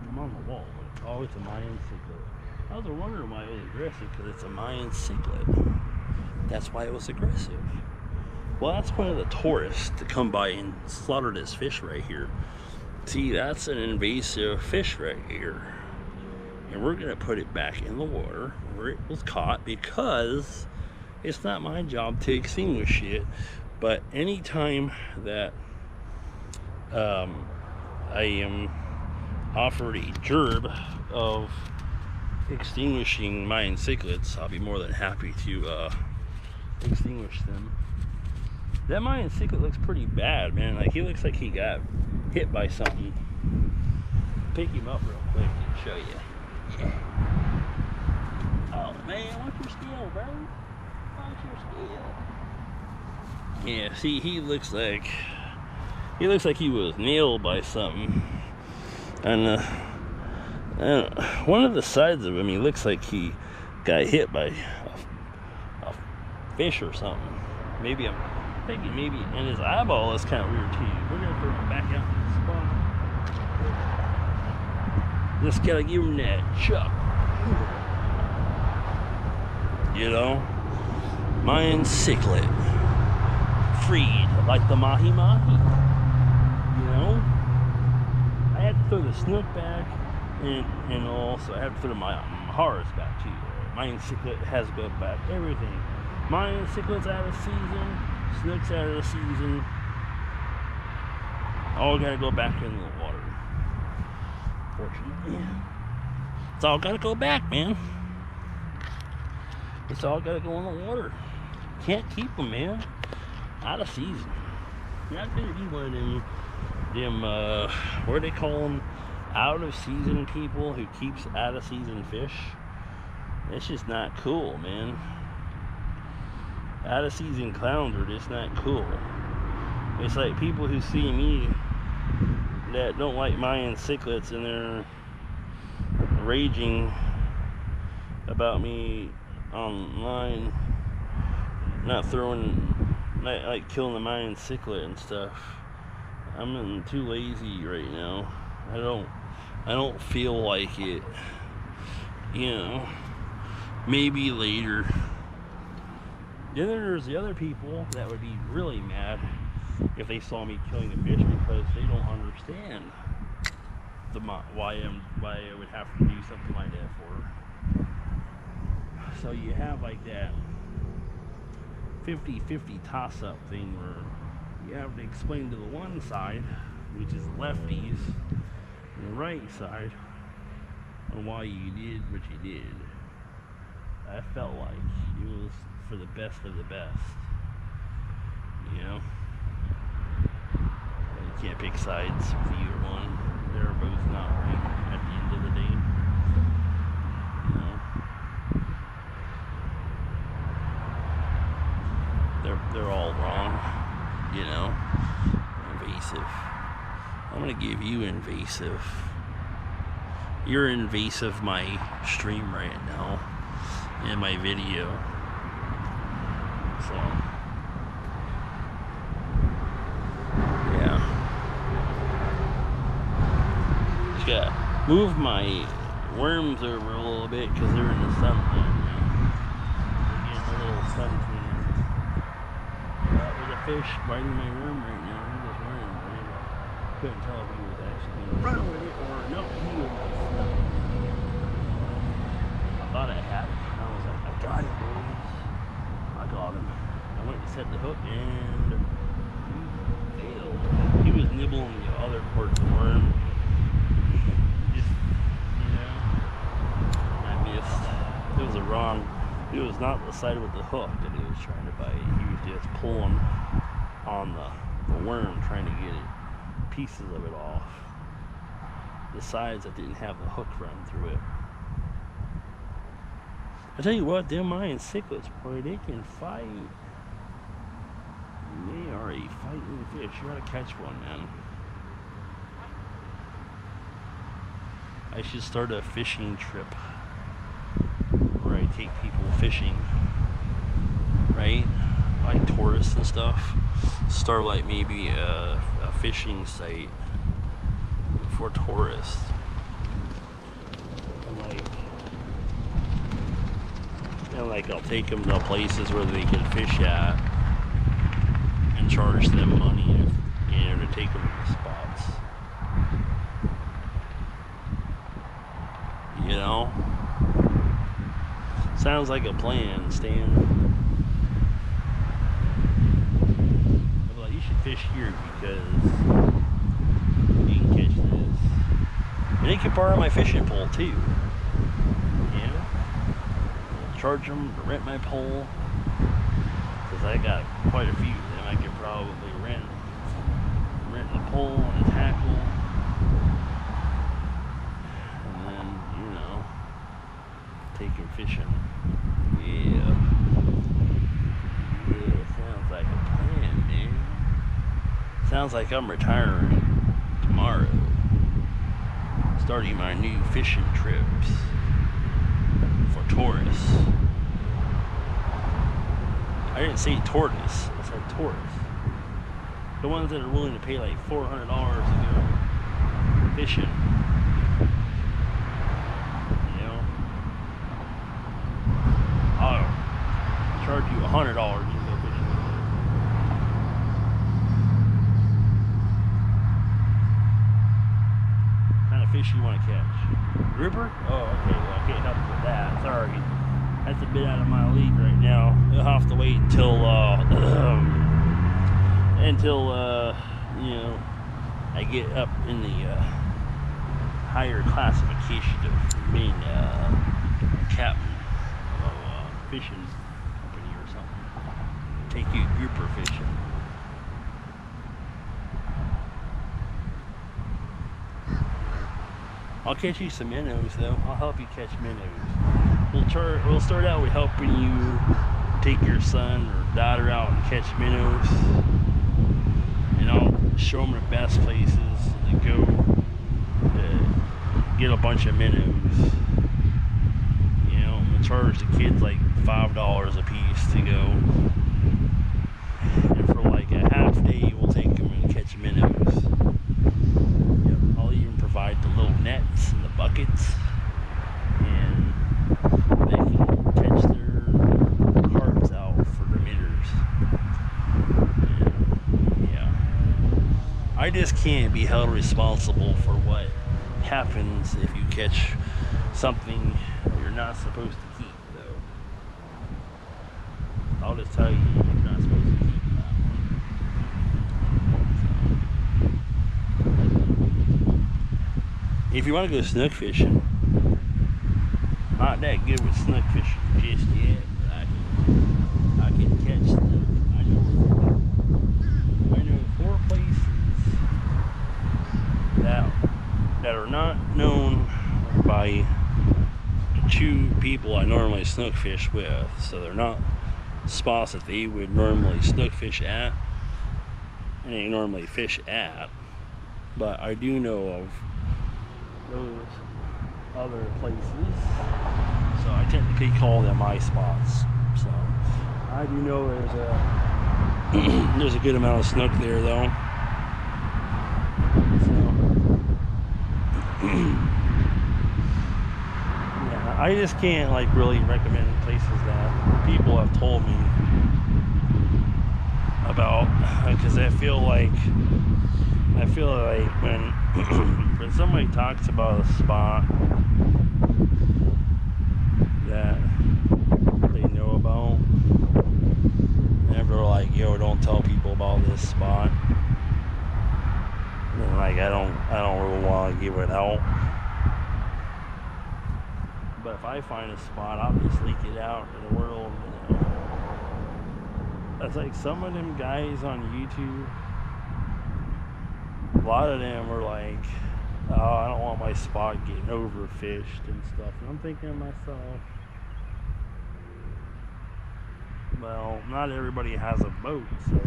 I'm on the wall. Oh, it's a Mayan cichlid. I was wondering why it was aggressive, because it's a Mayan cichlid. That's why it was aggressive. Well, that's one of the tourists to come by and slaughter this fish right here. See, that's an invasive fish right here. And we're going to put it back in the water where it was caught, because it's not my job to extinguish it. But anytime that I am offered a job of extinguishing Mayan cichlids, I'll be more than happy to extinguish them. That Mayan cichlid looks pretty bad, man. Like, he looks like he got hit by something. Pick him up real quick and show you. Yeah. Oh man, what's your scale, bro? What's your scale? Yeah, see, he looks like he was nailed by something. And one of the sides of him, he looks like he got hit by a fish or something. Maybe I'm thinking maybe, and his eyeball is kind of weird too. We're gonna throw him back out in the spot. Just gotta give him that chuck. You know, Mayan cichlid, freed like the mahi mahi. You know, I had to throw the snook back, and also I had to throw my maharas back too. Mayan cichlid has to go back. Everything. Mayan cichlid's out of season. Snooks out of the season. All gotta go back in the water. Fortunately, it's all gotta go back, man. It's all gotta go in the water. Can't keep them, man. Out of season. You're not gonna be one of them what do they call them? Out of season people who keeps out of season fish. It's just not cool, man. Out of season clowns are just not cool. It's like people who see me that don't like Mayan cichlids and they're raging about me online not like killing the Mayan cichlid and stuff. I'm too lazy right now. I don't feel like it. You know, maybe later. Then there's the other people that would be really mad if they saw me killing the fish, because they don't understand why I would have to do something like that for. So you have like that 50-50 toss-up thing where you have to explain to the one side, which is lefties, and the right side, on why you did what you did. I felt like it was for the best of the best, you know. You can't pick sides with either one. They're both not right at the end of the day, you know. They're all wrong, you know. Invasive. I'm gonna give you invasive. You're invasive my stream right now in my video. So yeah. Just gotta move my worms over a little bit because they're in the sunlight now. They're getting a little suntan. There's a fish biting my worm right now. He was running, but I couldn't tell if he was actually running with it or no, he was. I thought I had it. I was like, I got it, boy. was not the side with the hook that he was trying to bite. He was just pulling on the worm, trying to get it, pieces of it off. The sides that didn't have the hook run through it. I tell you what, them Mayan cichlids, boy, they can fight. They are a fighting fish. You gotta catch one, man. I should start a fishing trip where I take people fishing, right? Like tourists and stuff. Start like maybe a fishing site for tourists. And like I'll take them to places where they can fish at and charge them money to take them to the spots. You know? Sounds like a plan, Stan. I'm like, you should fish here because you can catch this. And they can borrow my fishing pole too. You know? I'll charge them to rent my pole. Because I got quite a few of them. I could probably rent the pole and a tackle. And then, you know, take them fishing. Yeah. Yeah, sounds like a plan, man. Sounds like I'm retiring tomorrow. Starting my new fishing trips for tourists. I didn't say tortoise, I said tourists. The ones that are willing to pay like $400 to go fishing. You know? I'll charge you $100 to go fishing. What kind of fish you want to catch? Grouper? Oh, okay, well I can't help you with that, sorry. That's a bit out of my league right now. You'll have to wait until you know, I get up in the higher classification of being captain of a fishing company or something. Take you grouper fishing. I'll catch you some minnows though. I'll help you catch minnows. We'll start out with helping you take your son or daughter out and catch minnows. And I'll show them the best places to go to get a bunch of minnows. You know, we'll charge the kids like $5 a piece to go. And for like a half day, we'll take them and catch minnows. Yep, I'll even provide the little nets and the buckets. And they can catch their carps out for the mitters. Yeah. I just can't be held responsible for what happens if you catch something you're not supposed to keep, though. I'll just tell you, you're not supposed to keep that one. If you want to go snook fishing, not that good with snook fishing just yet, but I can catch snook. I know 4 places that are not known by 2 people I normally snook fish with, so they're not spots that they would normally snook fish at and they normally fish at, but I do know of those other places, so I technically call them my spots. So I do know there's a good amount of snook there though. Yeah, I just can't like really recommend places that people have told me about, because I feel like when somebody talks about a spot that they know about, and they're like, yo, don't tell people about this spot, and like I don't really want to give it out. But if I find a spot, I'll just leak it out to the world. You know? It's like some of them guys on YouTube. A lot of them are like, "Oh, I don't want my spot getting overfished and stuff." And I'm thinking to myself, well, not everybody has a boat, so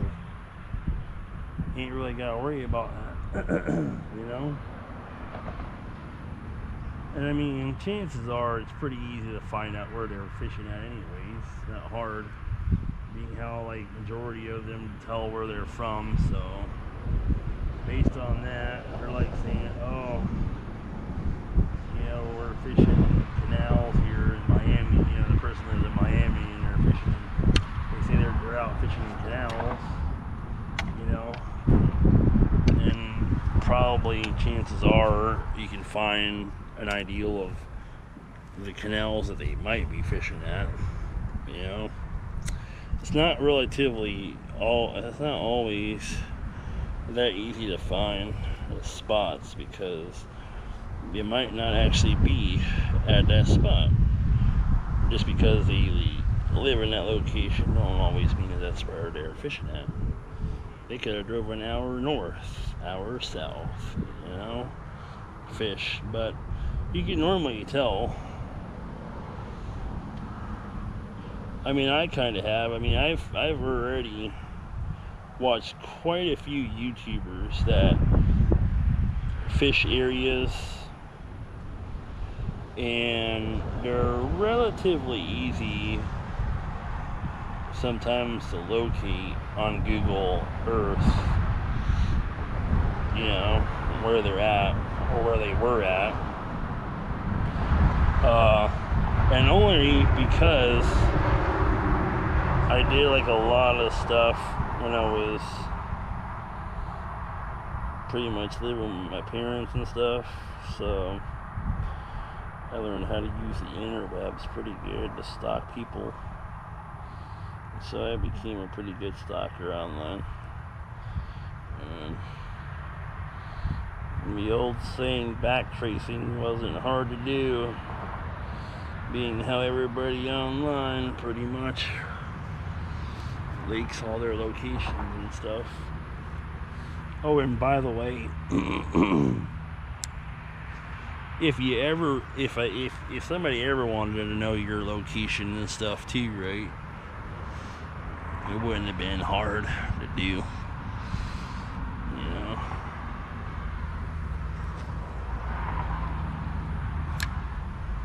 you ain't really got to worry about that, you know? And I mean, chances are it's pretty easy to find out where they're fishing at anyways. It's not hard, being how like majority of them tell where they're from, so based on that, they're like saying, "Oh, you know, we're fishing canals here in Miami." You know, the person lives in Miami and they're fishing. They say they're out fishing in canals, you know, and probably chances are you can find an ideal of the canals that they might be fishing at. You know, it's not it's not always that easy to find the spots, because you might not actually be at that spot. Just because they live in that location don't always mean that that's where they're fishing at. They could have drove an hour north, hour south, you know, fish. But you can normally tell. I mean, I kind of have. I mean, I've already watched quite a few YouTubers that fish areas, and they're relatively easy sometimes to locate on Google Earth, you know, where they're at or where they were at. And only because I did like a lot of stuff when I was pretty much living with my parents and stuff, so I learned how to use the interwebs pretty good to stalk people. So I became a pretty good stalker online. And the old saying, backtracing wasn't hard to do, being how everybody online pretty much leaks all their locations and stuff. Oh, and by the way, if somebody ever wanted to know your location and stuff too, right? It wouldn't have been hard to do, you know.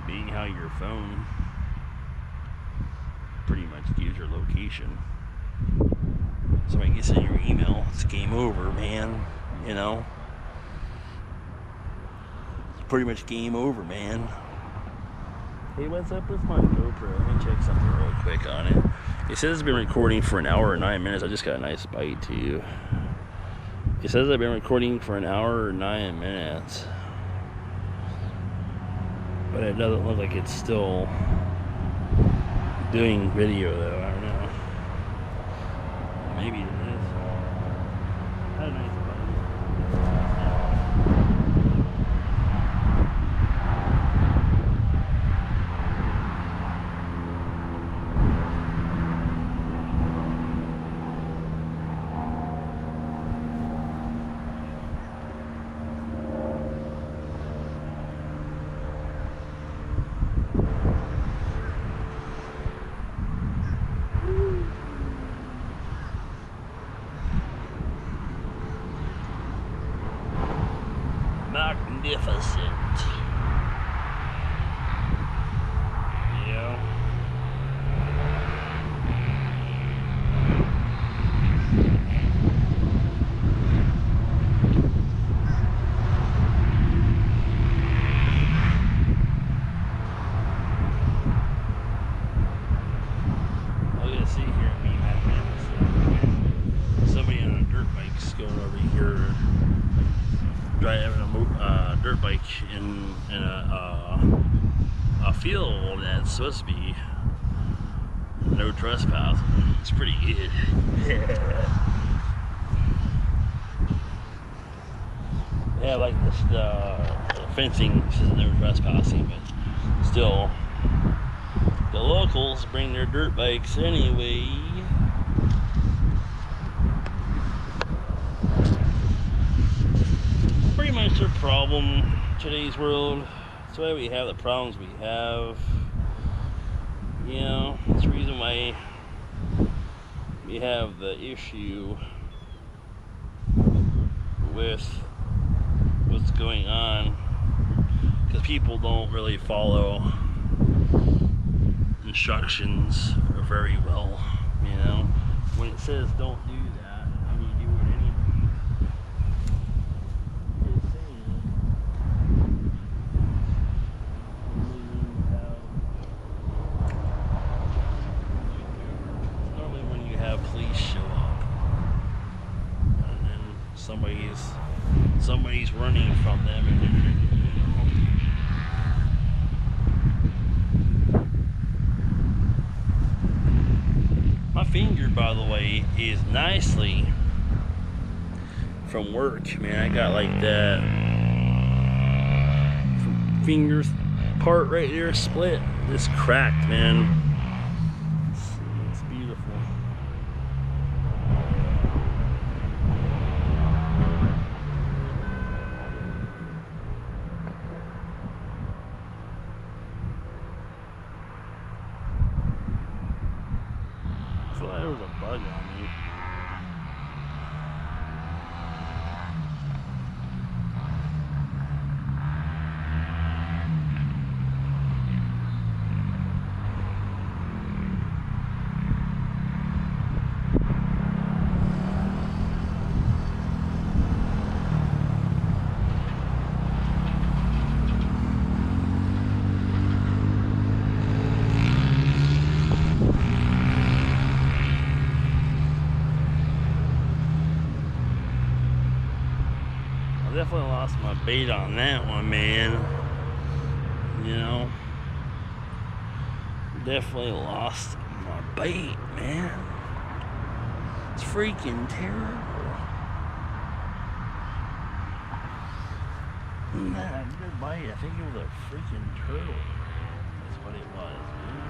Being how your phone pretty much gives your location. Somebody gets in your email, it's game over, man. You know, it's pretty much game over, man. Hey, what's up with my GoPro? Let me check something real quick on it. It says it's been recording for an hour and 9 minutes. I just got a nice bite too. It says I've been recording for an hour and 9 minutes, but it doesn't look like it's still doing video though. I don't know. Maybe it is. I had a nice bite. Magnificent. Yeah. All you see here, me, somebody on a dirt bike's going over here, driving a dirt bike in a field that's supposed to be no trespass. It's pretty good. Yeah. Yeah, like this, the fencing says no trespassing, but Still, the locals bring their dirt bikes anyway. Pretty much their problem today's world. That's why we have the problems we have. You know, that's the reason why we have the issue with what's going on, because people don't really follow instructions very well. You know, when it says don't do that, and you do it anyway. It's saying, normally when you have police show up, and then somebody's running from them, and my finger, by the way, is nicely from work, man. I got like that fingers part right there split. It's cracked, man. It's beautiful. I feel like there was a bug on me. Definitely lost my bait on that one, man. You know, definitely lost my bait, man. It's freaking terrible. Not a good bite. I think it was a freaking turtle. That's what it was, man.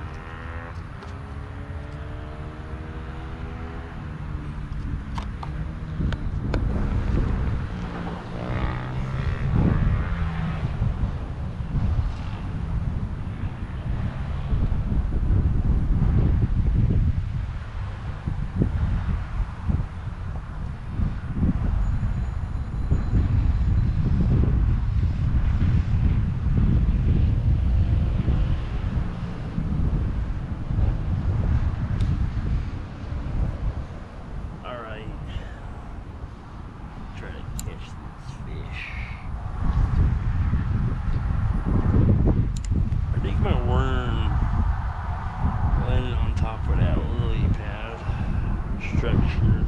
Structure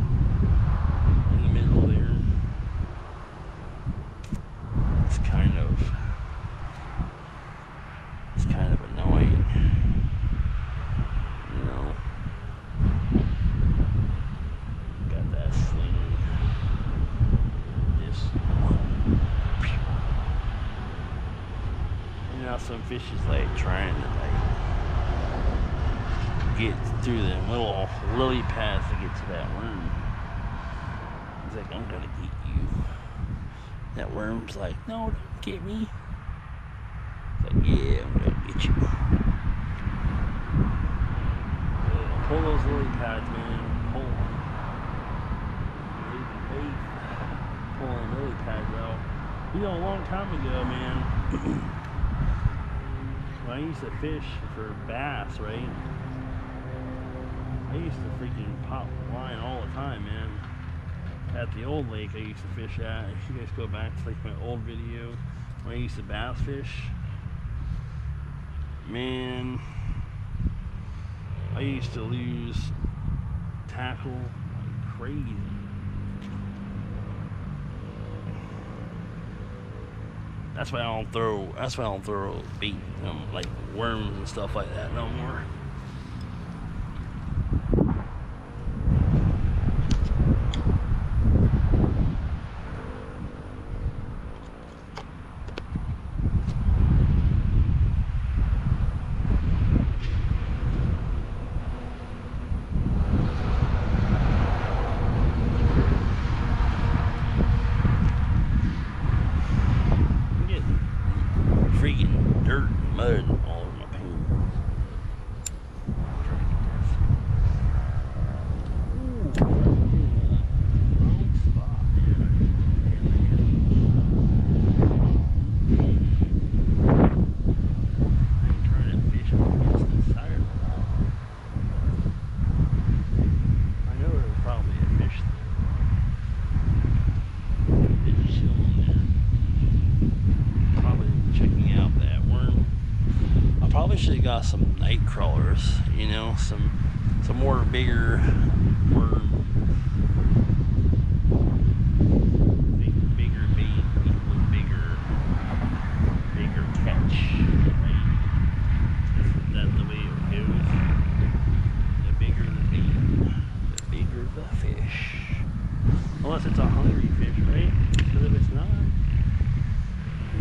in the middle there. It's kind of annoying, you know. Got that sling. This one. You know, some fish is like trying to get through the little lily pads to get to that worm. He's like, I'm gonna get you. That worm's like, no, don't get me. It's like, yeah, I'm gonna get you. Pull those lily pads, man. Pull them. Pulling lily pads out. You know, a long time ago, man, when I used to fish for bass, right? I used to freaking pop line all the time, man. At the old lake I used to fish at. If you guys go back to like my old video when I used to bass fish, man, I used to lose tackle like crazy. That's why I don't throw bait, like worms and stuff like that no more. making dirt and mud all over my pants. Should have got some night crawlers, you know, some more bigger worm, bigger bait equals bigger catch, right? That's the way it goes. The bigger the bait, the bigger the fish. Unless it's a hungry fish, right? Because if it's not,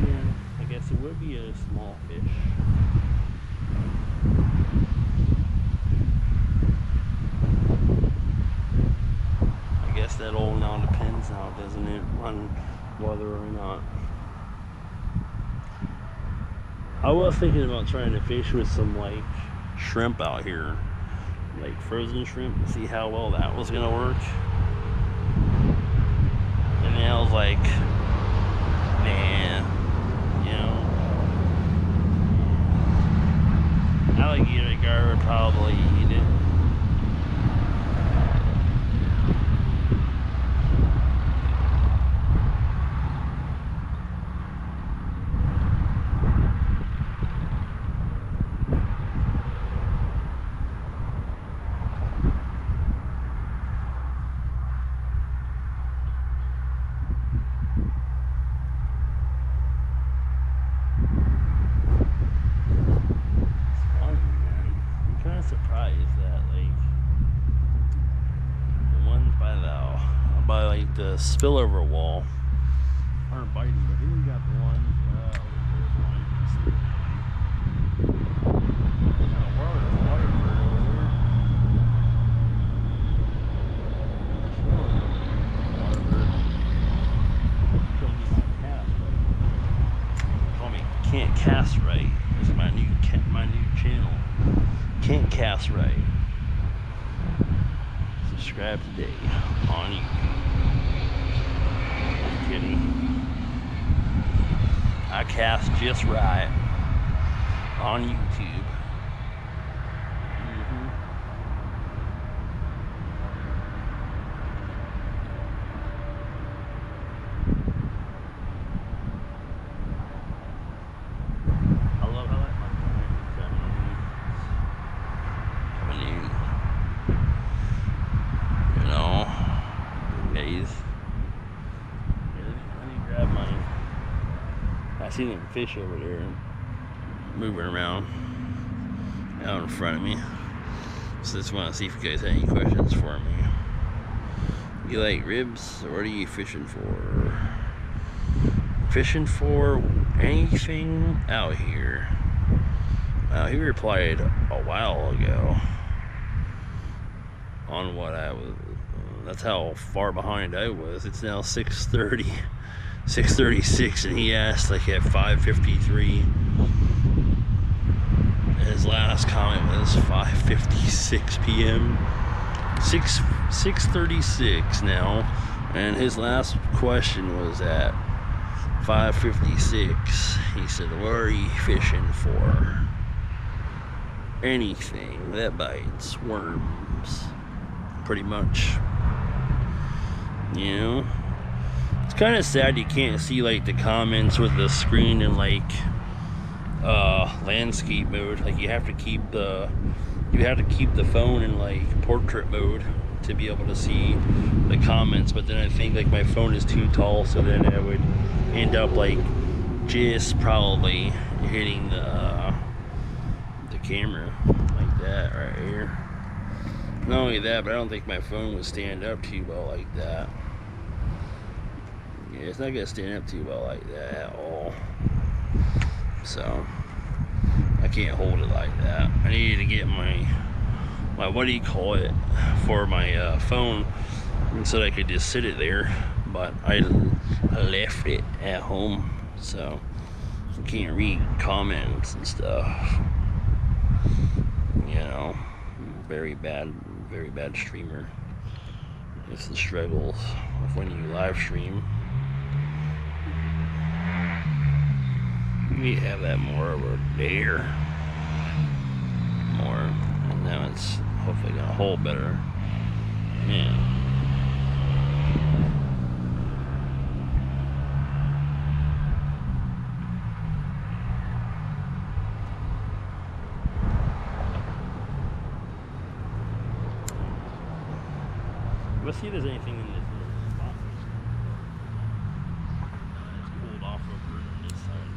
yeah, I guess it would be a small fish. That all now depends now, doesn't it, on whether or not. I was thinking about trying to fish with some like shrimp out here, like frozen shrimp, and see how well that was gonna work. And then I was like, man, you know, alligator gar would probably eat it. The spillover wall aren't biting, but then we got the ones Can't Cast Right. This is my new channel. Can't Cast Right. Subscribe today on YouTube. I cast just right on YouTube. I love how that coming in. You know, guys. I see them fish over there moving around out in front of me. So just want to see if you guys have any questions for me. You like ribs? What are you fishing for? Fishing for anything out here? He replied a while ago on what I was. That's how far behind I was. It's now 6:36, and he asked like at 5:53. His last comment was 5:56 p.m. 6:36 now, and his last question was at 5:56. He said, "What are you fishing for?" Anything that bites, worms, pretty much. You know. It's kind of sad you can't see like the comments with the screen in like landscape mode. Like you have to keep the phone in like portrait mode to be able to see the comments. But then I think like my phone is too tall, so then I would end up like just probably hitting the camera like that right here. Not only that, but I don't think my phone would stand up too well like that. Yeah, it's not gonna stand up too well like that at all. So I can't hold it like that. I needed to get my what do you call it for my phone, so that I could just sit it there. But I left it at home, so can't read comments and stuff. You know, very bad streamer. It's the struggles of when you live stream. We have that more over there. More. And now it's hopefully gonna hold better. Man. Let's see if there's anything in this little spot. It's cooled off over on this side.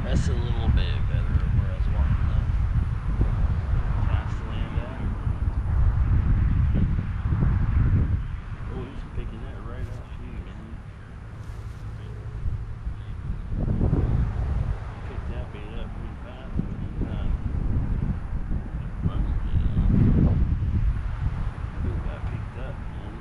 That's a little bit better where I was wanting to cast the land at. Oh, he's picking that right off you, man. Picked that bait up pretty fast. Running it out. It got picked up, man.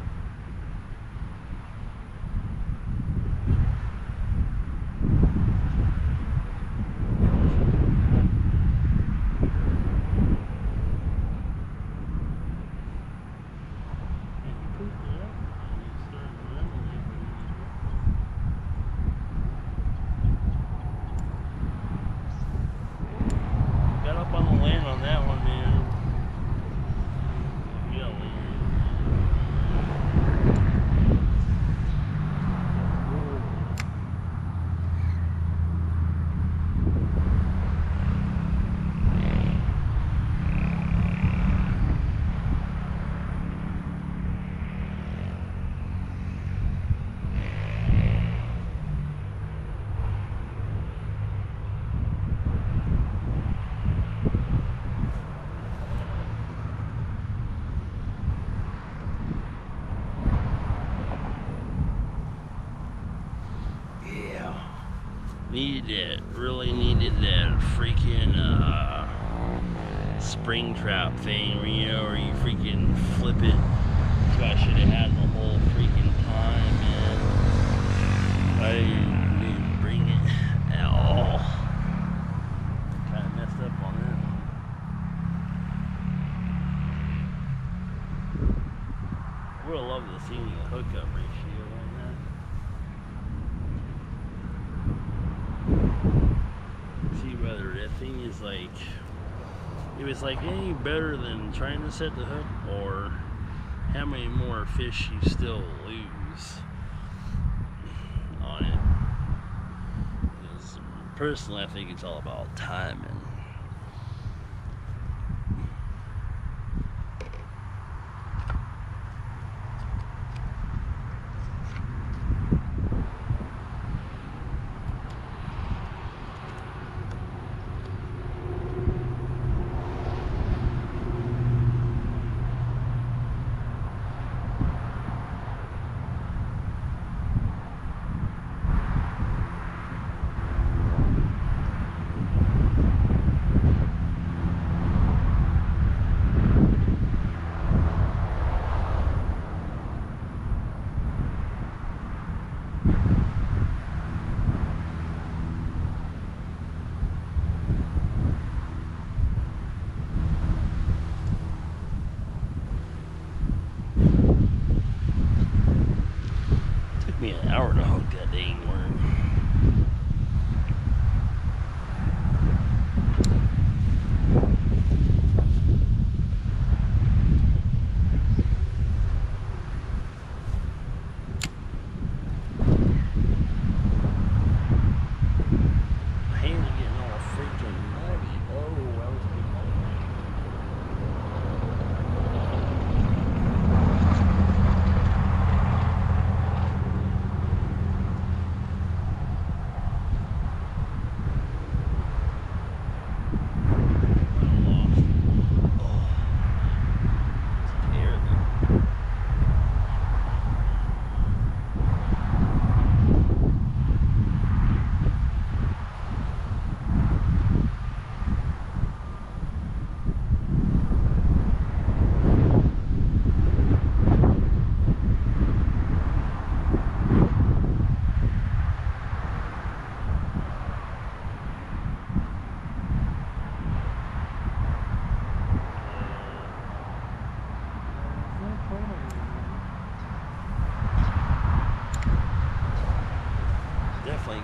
Got up on the land on that one, man. Yeah, really needed that freaking spring trap thing, you know, where you freaking flip it. That's what I should have had the whole freaking time, man. I didn't bring it at all. Kind of messed up on that. Would have loved to see the hookup ratio on that. See whether that thing is like, it was like any better than trying to set the hook, or how many more fish you still lose on it. Because personally, I think it's all about timing.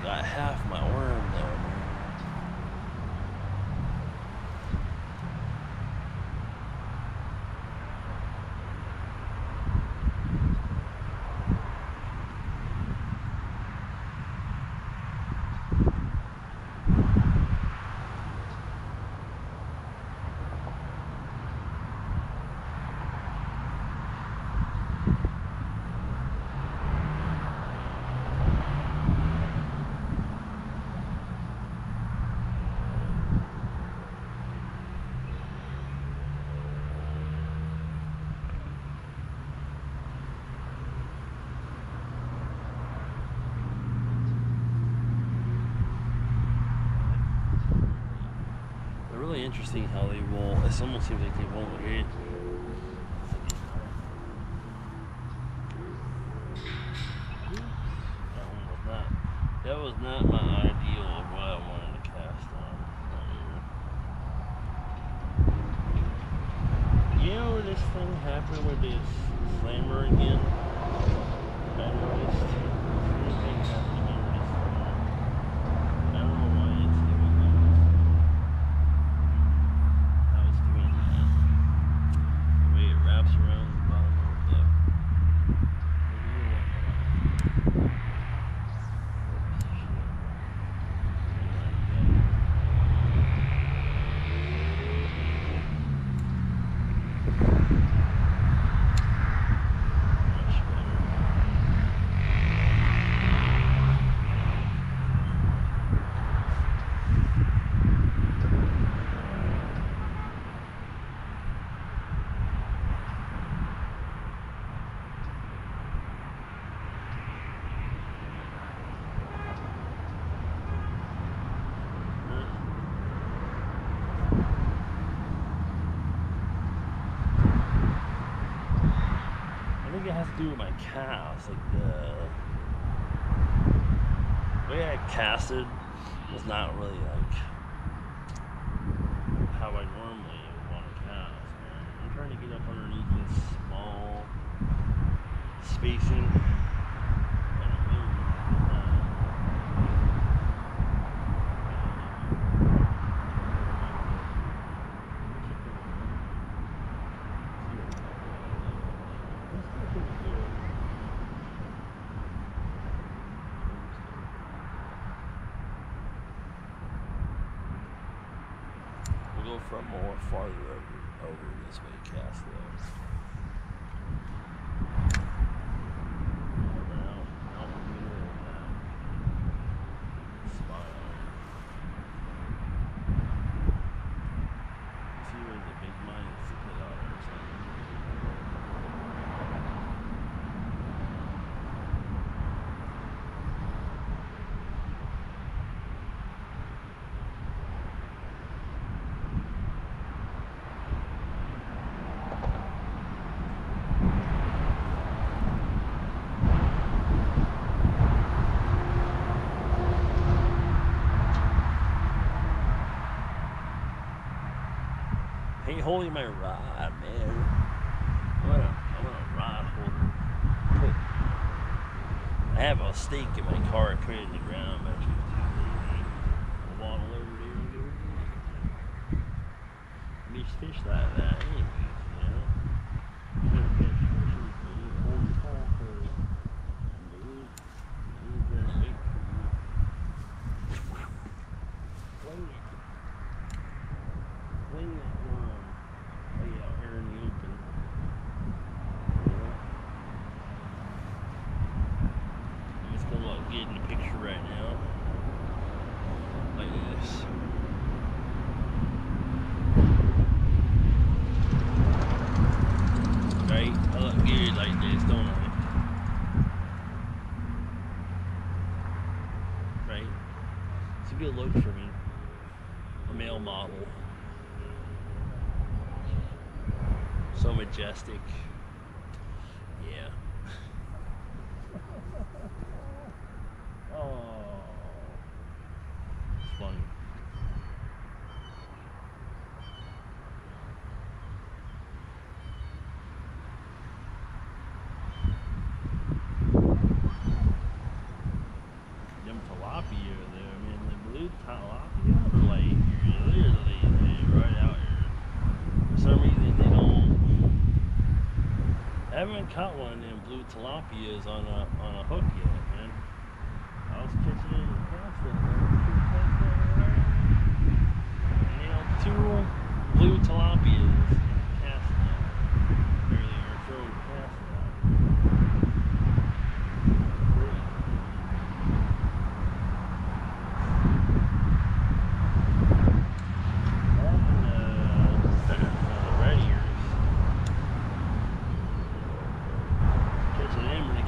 got half my worm though. Really interesting how they won't. It almost seems like they won't eat. That was not my ideal of what I wanted to cast on. You know this thing happened with this slammer again? I noticed anything happening with this slammer. I don't know why it's doing that. How it's doing that. The way it wraps around the bottom of the it has to do with my cast. Like the way I casted was not really like how I normally want to cast. Man. I'm trying to get up underneath this small spacing. We'll go from more farther over this way cast though. Ain't holding my rod, man. I'm a rod holder. I have a stake in my car. I put it in the ground, but I'm too lazy. I'll waddle over there and go. Let me fish like that, anyways, you know? Getting the picture right now. Like this. Right? I look good like this, don't I? Right? It's a good look for me. A male model. So majestic. Yeah. Oh, it's funny. Them tilapia haven't caught one of them blue tilapias on a hook yet, man. I was catching it in the cast net. Nailed 2 blue tilapias in the cast net earlier, throwing cast net. Great.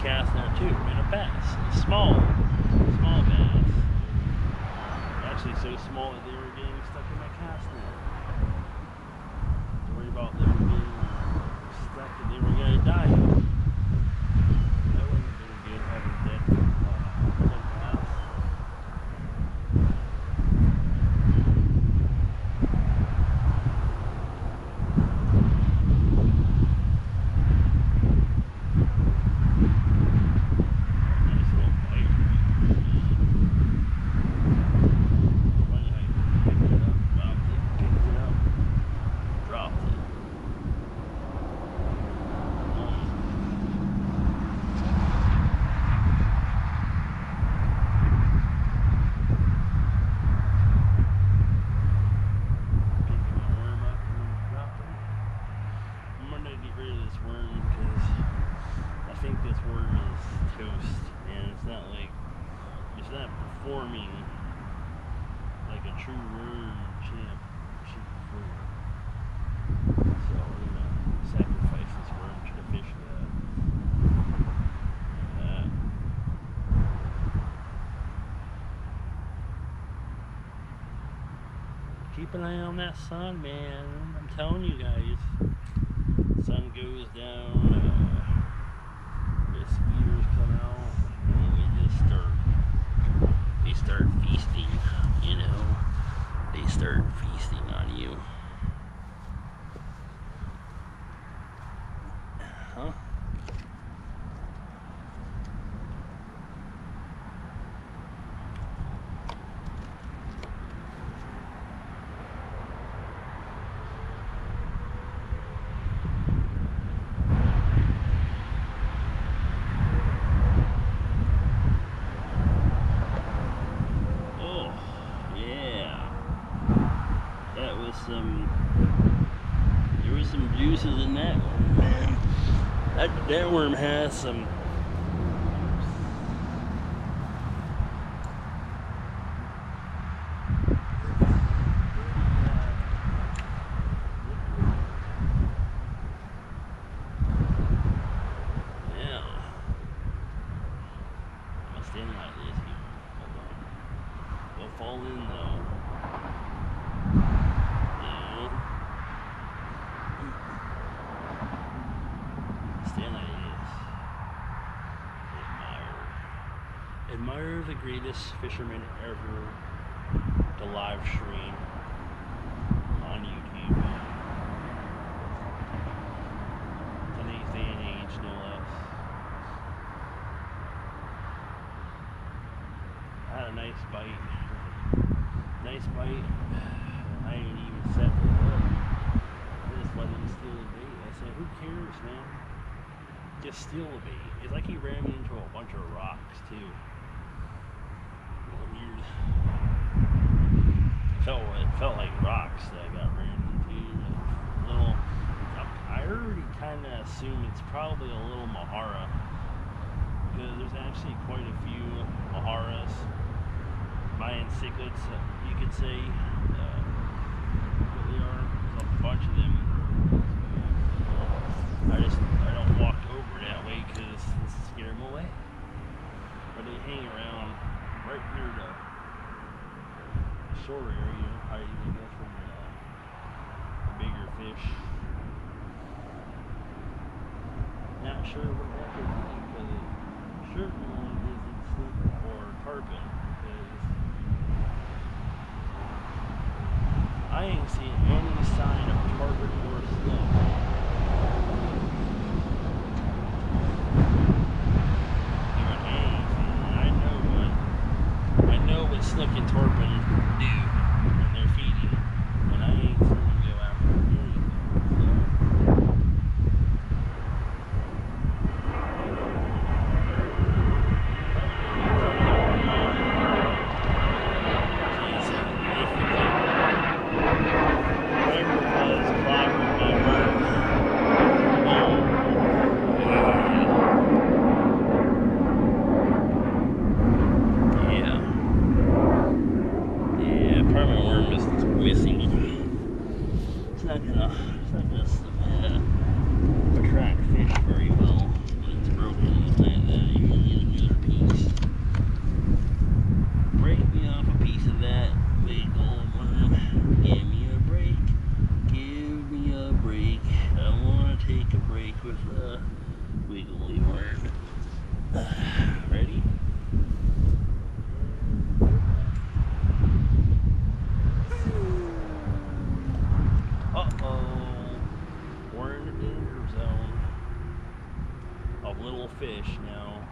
Cast now too, and a bass, a small bass. Actually, so small that they were getting stuck in my cast net. Worried about them being stuck and they were gonna die. That wouldn't have been good having that bass. Performing like a true worm champ should perform. So we're gonna sacrifice this worm to the fish for that. Keep an eye on that sun, man. I'm telling you guys. Sun goes down, the speeders come out, and we just start feasting, you know. They start feasting on you. Huh? There was some juices in that one, man. That worm has some. Yeah. I'm standing like this here. Hold on. Don't fall in though. Admire the greatest fisherman ever to live stream on YouTube. Today's day and age, no less. I had a nice bite. Nice bite. I ain't even set it up. I just let him steal the bait. I said, who cares, man? Just steal the bait. It's like he ran me into a bunch of rocks, too. Weird. It felt like rocks that I got ran into. Little. I already kind of assume it's probably a little Mahara, because there's actually quite a few Maharas, Mayan cichlids, you could say. But there are a bunch of them. I don't walk over that way because it scares them away. But they hang around right near the shore area, hiding, I guess, from the bigger fish. Not sure what that could be, but it certainly isn't snook or tarpon, because I ain't seen any sign of tarpon or snook. Snook and tarpon do when they're feeding, and I ain't seen them go after anything. So little fish now.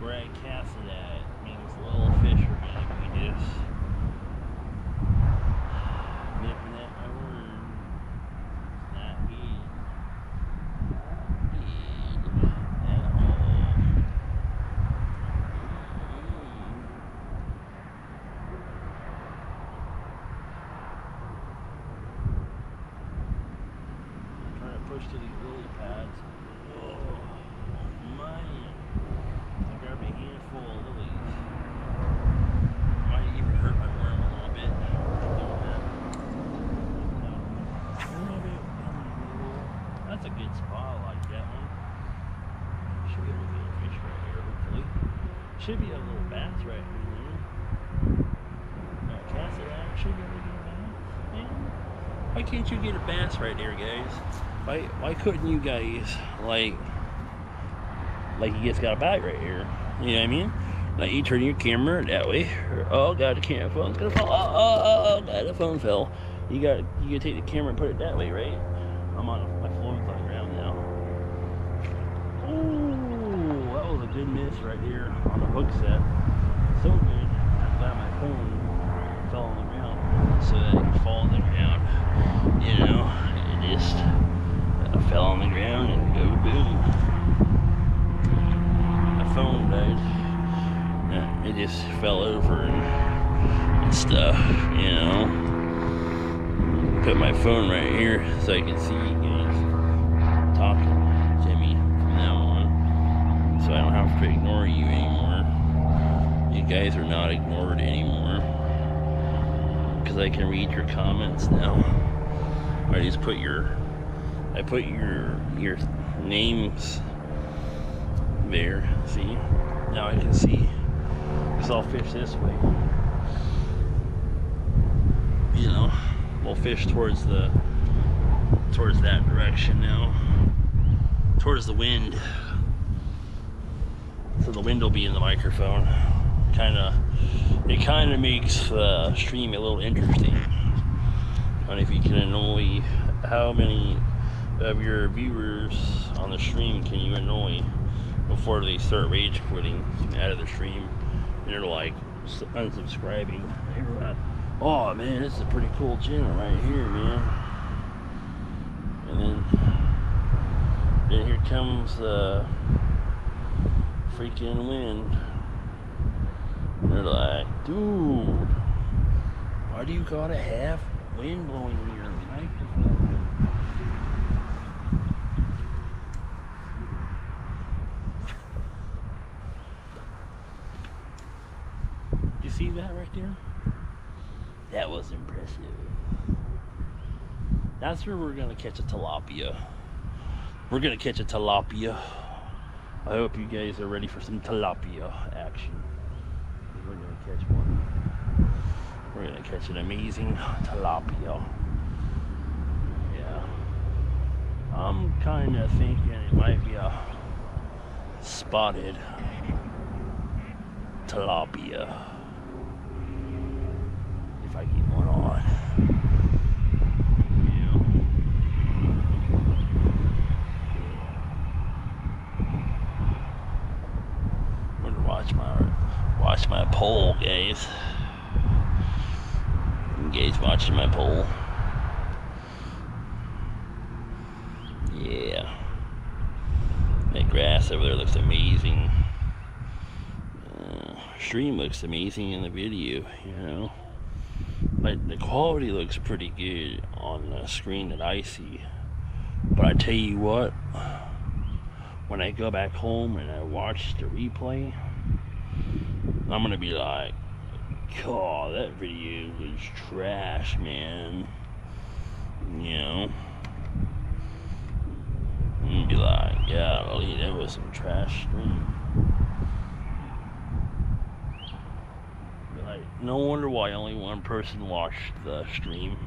We're at cast that means little fish are gonna be just nipping at my word. It's not good. At all. I'm trying to push to these lily pads. Oh man. I grabbed a handful of lilies. Might even hurt my worm a little bit. That's a good spot. I like that one. Should be able to get a fish right here, hopefully. Should be a little bass right here. Cast it out. Should be able to get a bass. Man, why can't you get a bass right there, guys? Why couldn't you guys like you just got a bite right here? You know what I mean? Like you turn your camera that way. Oh god, the camera phone's gonna fall. Oh god, the phone fell. You gotta take the camera and put it that way, right? I'm on my phone's on the ground now. Oh, that was a good miss right here on the hook set. So good. I'm glad my phone fell on the ground so that it could fall on the ground. You know, it just fell on the ground and go boom. My phone died. It just fell over and stuff, you know. Put my phone right here so I can see you guys talking to me from now on, so I don't have to ignore you anymore. You guys are not ignored anymore because I can read your comments now. I just put your names there. See, now I can see because I'll fish this way. You know. We'll fish towards that direction now, towards the wind. So the wind will be in the microphone. It kind of makes the stream a little interesting. And if you can annoy, how many of your viewers on the stream can you annoy before they start rage quitting out of the stream and they're like unsubscribing? Oh man, this is a pretty cool channel right here, man. And then here comes the freaking wind. And they're like, dude, why do you gotta have wind blowing in your microphone? You see that right there? That was impressive. That's where we're gonna catch a tilapia. We're gonna catch a tilapia. I hope you guys are ready for some tilapia action. We're gonna catch one. We're gonna catch an amazing tilapia. Yeah. I'm kinda thinking it might be a spotted tilapia. If I get one on. Yeah. I'm gonna watch my pole, guys. You guys watching my pole? Yeah. That grass over there looks amazing. Stream looks amazing in the video, you know. Like the quality looks pretty good on the screen that I see, but I tell you what, when I go back home and I watch the replay, I'm gonna be like, God, that video was trash, man. You know, I'm gonna be like, yeah, that was some trash stream. No wonder why only one person watched the stream.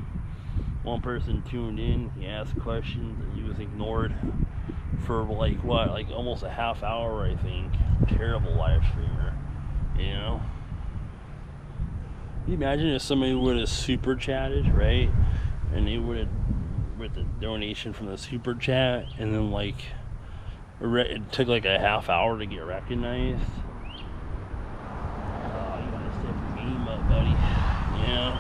One person tuned in, he asked questions, and he was ignored for like what, like almost a half hour, I think. Terrible live streamer, you know. Can you imagine if somebody would have super chatted, right? And they would have, with the donation from the super chat, and then like It took like a half hour to get recognized. Oh, you gotta step your game up, buddy. Yeah.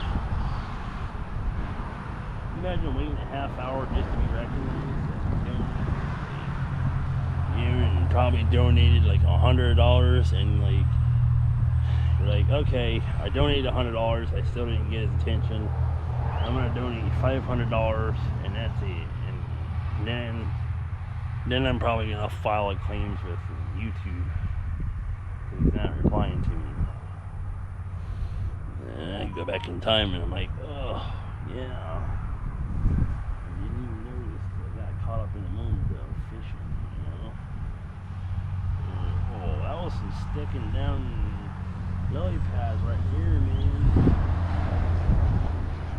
Imagine waiting a half hour just to be recognized. You probably donated like $100, and like you're like, okay, I donated $100, I still didn't get his attention. I'm gonna donate $500, and that's it. And then I'm probably gonna file a claims with YouTube because he's not replying to me. And I go back in time, and I'm like, oh yeah, I didn't even notice. I got caught up in the moment of fishing, you know. And, oh, that was some sticking down lily pads right here, man.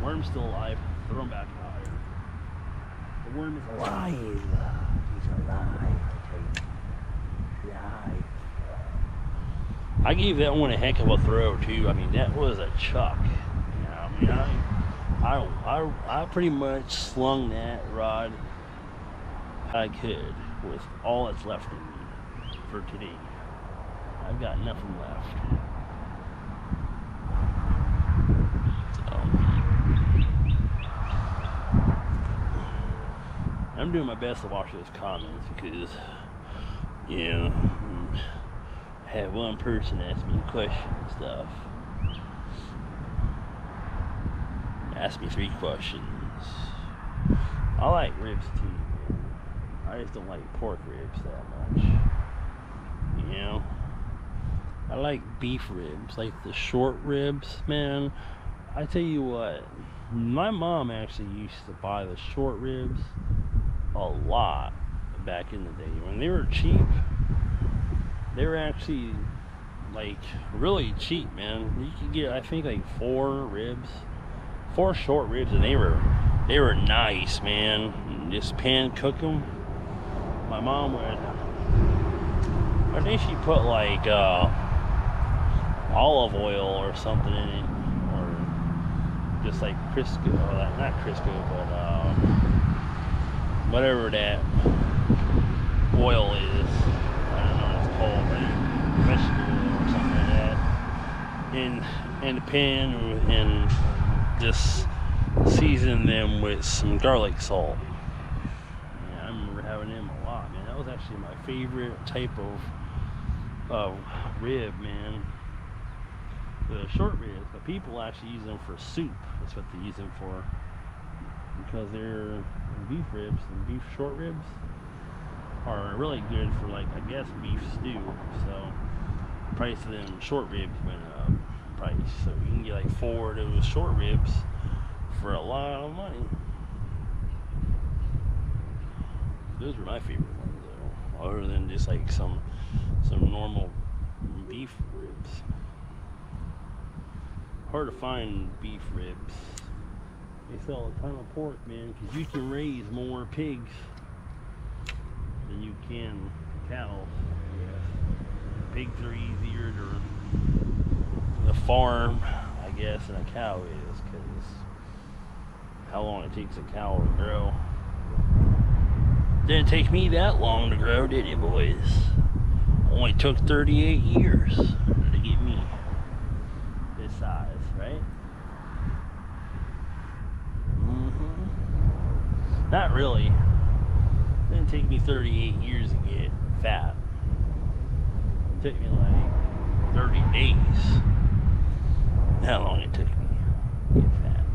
Worm's still alive. Throw him back out here. The worm is alive. He's alive. Alive. I gave that one a heck of a throw too. I mean, that was a chuck. Yeah, I mean, I pretty much slung that rod I could with all that's left in me for today. I've got nothing left. I'm doing my best to watch those comments because, you know, I had one person ask me a question and stuff. Ask me 3 questions. I like ribs too, man. I just don't like pork ribs that much. You know? I like beef ribs, like the short ribs, man. I tell you what, my mom actually used to buy the short ribs a lot back in the day. When they were cheap, they were actually like really cheap, man. You could get, I think, like 4 short ribs, and they were nice, man. And just pan cook them. My mom would, I think she put like olive oil or something in it, or just like Crisco, not Crisco, but whatever that oil is. I don't know what it's called, right? Vegetable oil or something like that. In the pan, and just season them with some garlic salt. Yeah, I remember having them a lot, man. That was actually my favorite type of rib, man. The short ribs, but people actually use them for soup. That's what they use them for, because they're beef ribs, and beef short ribs are really good for, like, I guess beef stew. So the price of them short ribs went up price, so you can get like 4 of those short ribs for a lot of money. Those were my favorite ones though, other than just like some normal beef ribs. Hard to find beef ribs. They sell a ton of pork, man, because you can raise more pigs than you can cattle. Yeah. Pigs are easier to farm, I guess, than a cow is, because how long it takes a cow to grow. Didn't take me that long to grow, did it, boys? Only took 38 years to get me this size, right? Not really. Didn't take me 38 years to get fat. It took me like 30 days. How long it took me to get fat.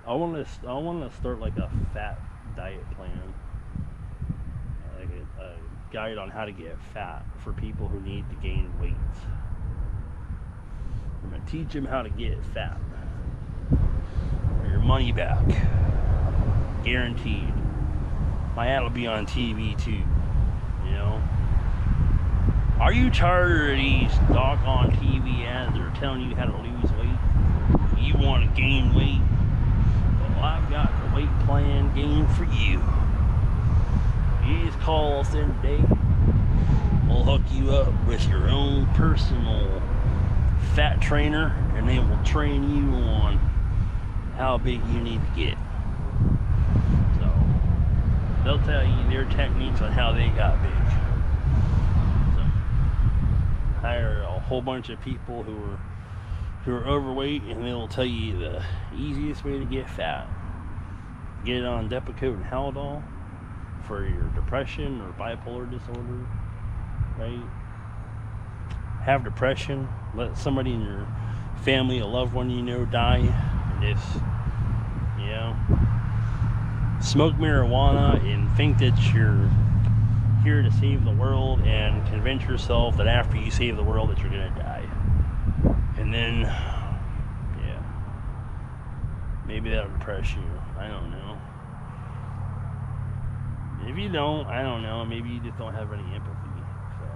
I want to start like a fat diet plan, like a guide on how to get fat for people who need to gain weight. I'm gonna teach them how to get fat. Your money back, guaranteed. My ad will be on TV too, you know. Are you tired of these doggone TV ads that are telling you how to lose weight? You want to gain weight? Well, I've got the weight plan game for you. You just call us in today. We'll hook you up with your own personal fat trainer, and they will train you on how big you need to get. So they'll tell you their techniques on how they got big. So, hire a whole bunch of people who are overweight, and they'll tell you the easiest way to get fat. Get on Depakote and Haldol for your depression or bipolar disorder, right? Have depression, let somebody in your family, a loved one you know, die, and just, you know, smoke marijuana and think that you're here to save the world, and convince yourself that after you save the world that you're gonna die. And then, yeah, maybe that'll depress you. I don't know. If you don't, I don't know. Maybe you just don't have any empathy. So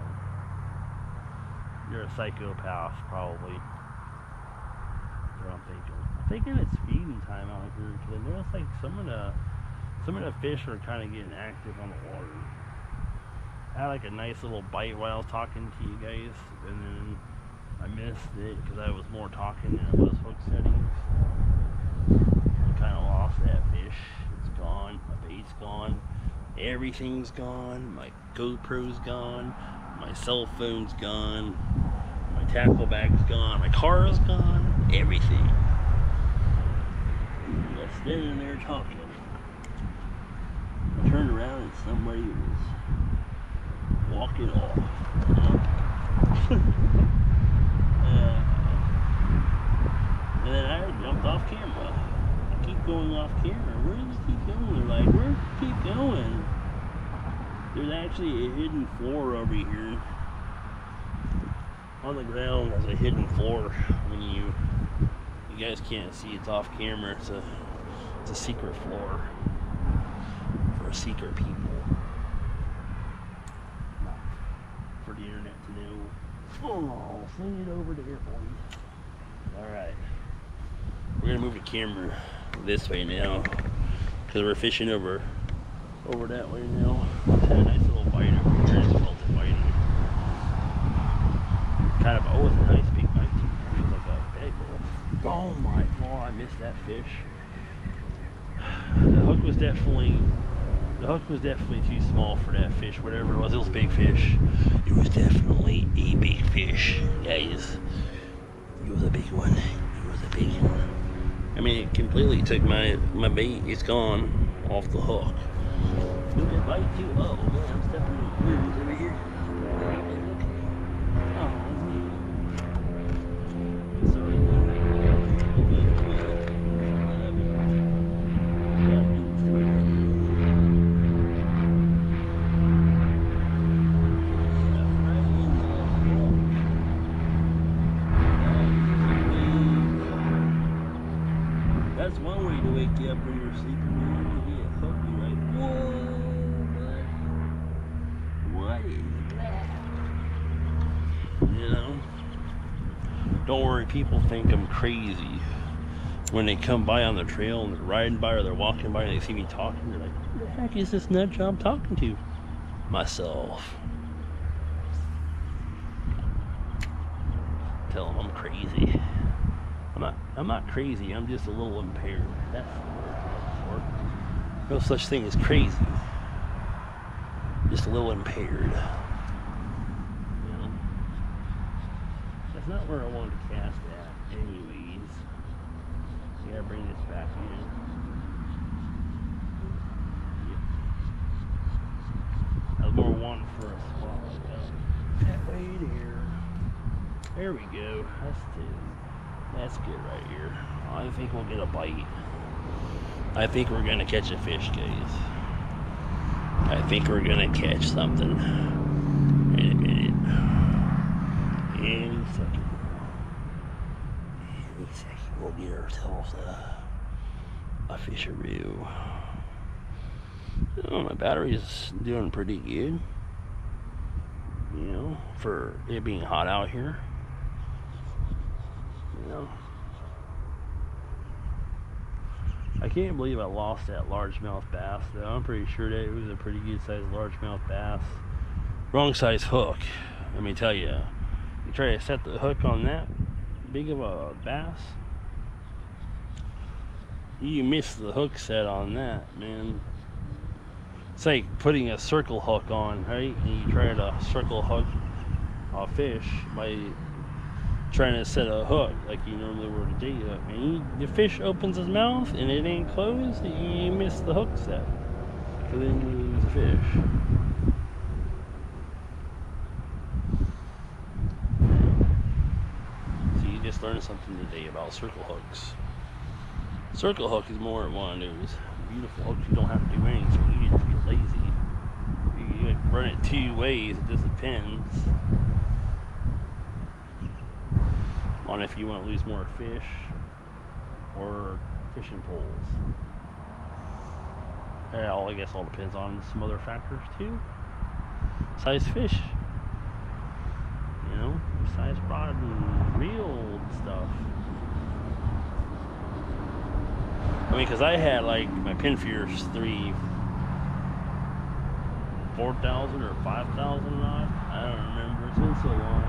you're a psychopath, probably. That's what I'm thinking. It's feeding time out here, because I noticed like some of the fish are kind of getting active on the water. I had like a nice little bite while I was talking to you guys, and then I missed it because I was more talking than it was hook settings. I kind of lost that fish. It's gone. My bait's gone. Everything's gone. My GoPro's gone. My cell phone's gone. My tackle bag's gone. My car is gone. Everything. I'm just standing there talking. I turned around and somebody was walking off. And then I jumped off camera. I keep going off camera. Where does it keep going? They're like, where does it keep going? There's actually a hidden floor over here. On the ground there's a hidden floor. When you guys can't see, it's off camera. It's a secret floor for secret people. Not for the internet to know. Oh, sling it over there, boys. Alright. We're gonna move the camera this way now, because we're fishing over that way now. Just had a nice little bite over here. Just felt it biting. Kind of, oh, it's a nice big bite too. Feels like a big one. Oh my god, I missed that fish. The hook was definitely too small for that fish. Whatever it was a big fish. It was definitely a big fish, guys. It was a big one. It was a big one. I mean, it completely took my bait. It's gone off the hook. Look at bite too. Oh man, I'm stepping on weirdos over here. Oh, sorry. That's one way to wake you up when you're sleeping. You get hooked, you're like, whoa, what is that? You know? Don't worry, people think I'm crazy when they come by on the trail and they're riding by or they're walking by and they see me talking. They're like, who the heck is this nut job talking to? Myself. Tell them I'm crazy. I'm not crazy, I'm just a little impaired. That's for. No such thing as crazy. Just a little impaired. You know? That's not where I wanted to cast at, anyways. I gotta bring this back in. Yep. I was more wanting for a spot like that way there. There we go. That's good right here. I think we'll get a bite. I think we're gonna catch a fish, guys. I think we're gonna catch something. In a minute. Any second. Any second. We'll get ourselves a fisheroo. Oh, my battery's doing pretty good. You know, for it being hot out here. You know, I can't believe I lost that largemouth bass though. I'm pretty sure that it was a pretty good sized largemouth bass. Wrong size hook. Let me tell you. You try to set the hook on that big of a bass, you miss the hook set on that, man. It's like putting a circle hook on, right? And you try to circle hook a fish by trying to set a hook like you normally would a jig hook. And the fish opens his mouth and it ain't closed, you miss the hook set. So then you lose the fish. So you just learned something today about circle hooks. Circle hook is more one of those beautiful hooks you don't have to do anything. You just get lazy. You run it 2 ways, it just depends on if you want to lose more fish or fishing poles. I guess all depends on some other factors too. Size fish, you know, size rod and reel and stuff. I mean, because I had like my Pinfierce 4,000 or 5,000 rod. I don't remember. It's been so long.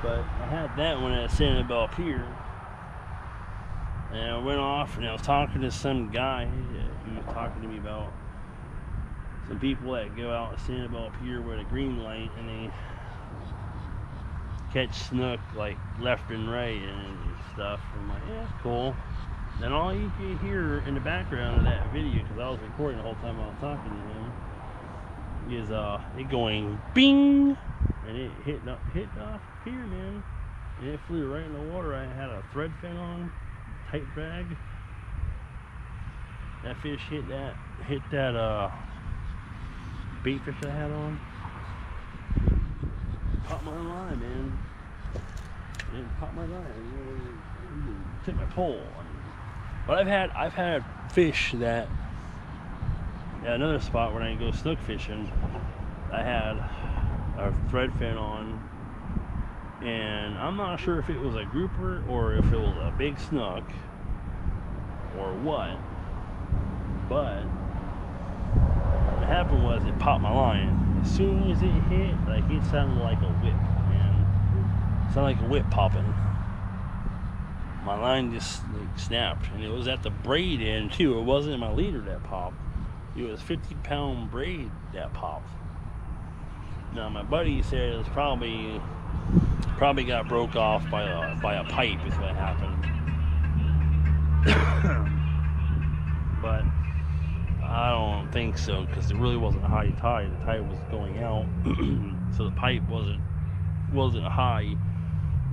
But I had that one at Sanibel Pier. And I went off and I was talking to some guy who was talking to me about some people that go out at Sanibel Pier with a green light and they catch snook like left and right and stuff. I'm like, yeah, cool. Then all you can hear in the background of that video, because I was recording the whole time I was talking to him, is it going bing, and it hit off the pier, man, and it flew right in the water. I had a thread fin on, tight drag. That fish hit that bait fish I had on. Popped my line, man. It popped my line. It took my pole. But I've had fish that, at another spot when I go snook fishing, I had a thread fin on, and I'm not sure if it was a grouper or if it was a big snook or what, but what happened was it popped my line. As soon as it hit, like, it sounded like a whip, man. It sounded like a whip popping. My line just like snapped, and it was at the braid end too. It wasn't my leader that popped. It was 50-pound braid that popped. Now my buddy said it was probably got broke off by a pipe is what happened. But I don't think so, because it really wasn't high tide. The tide was going out, so the pipe wasn't high.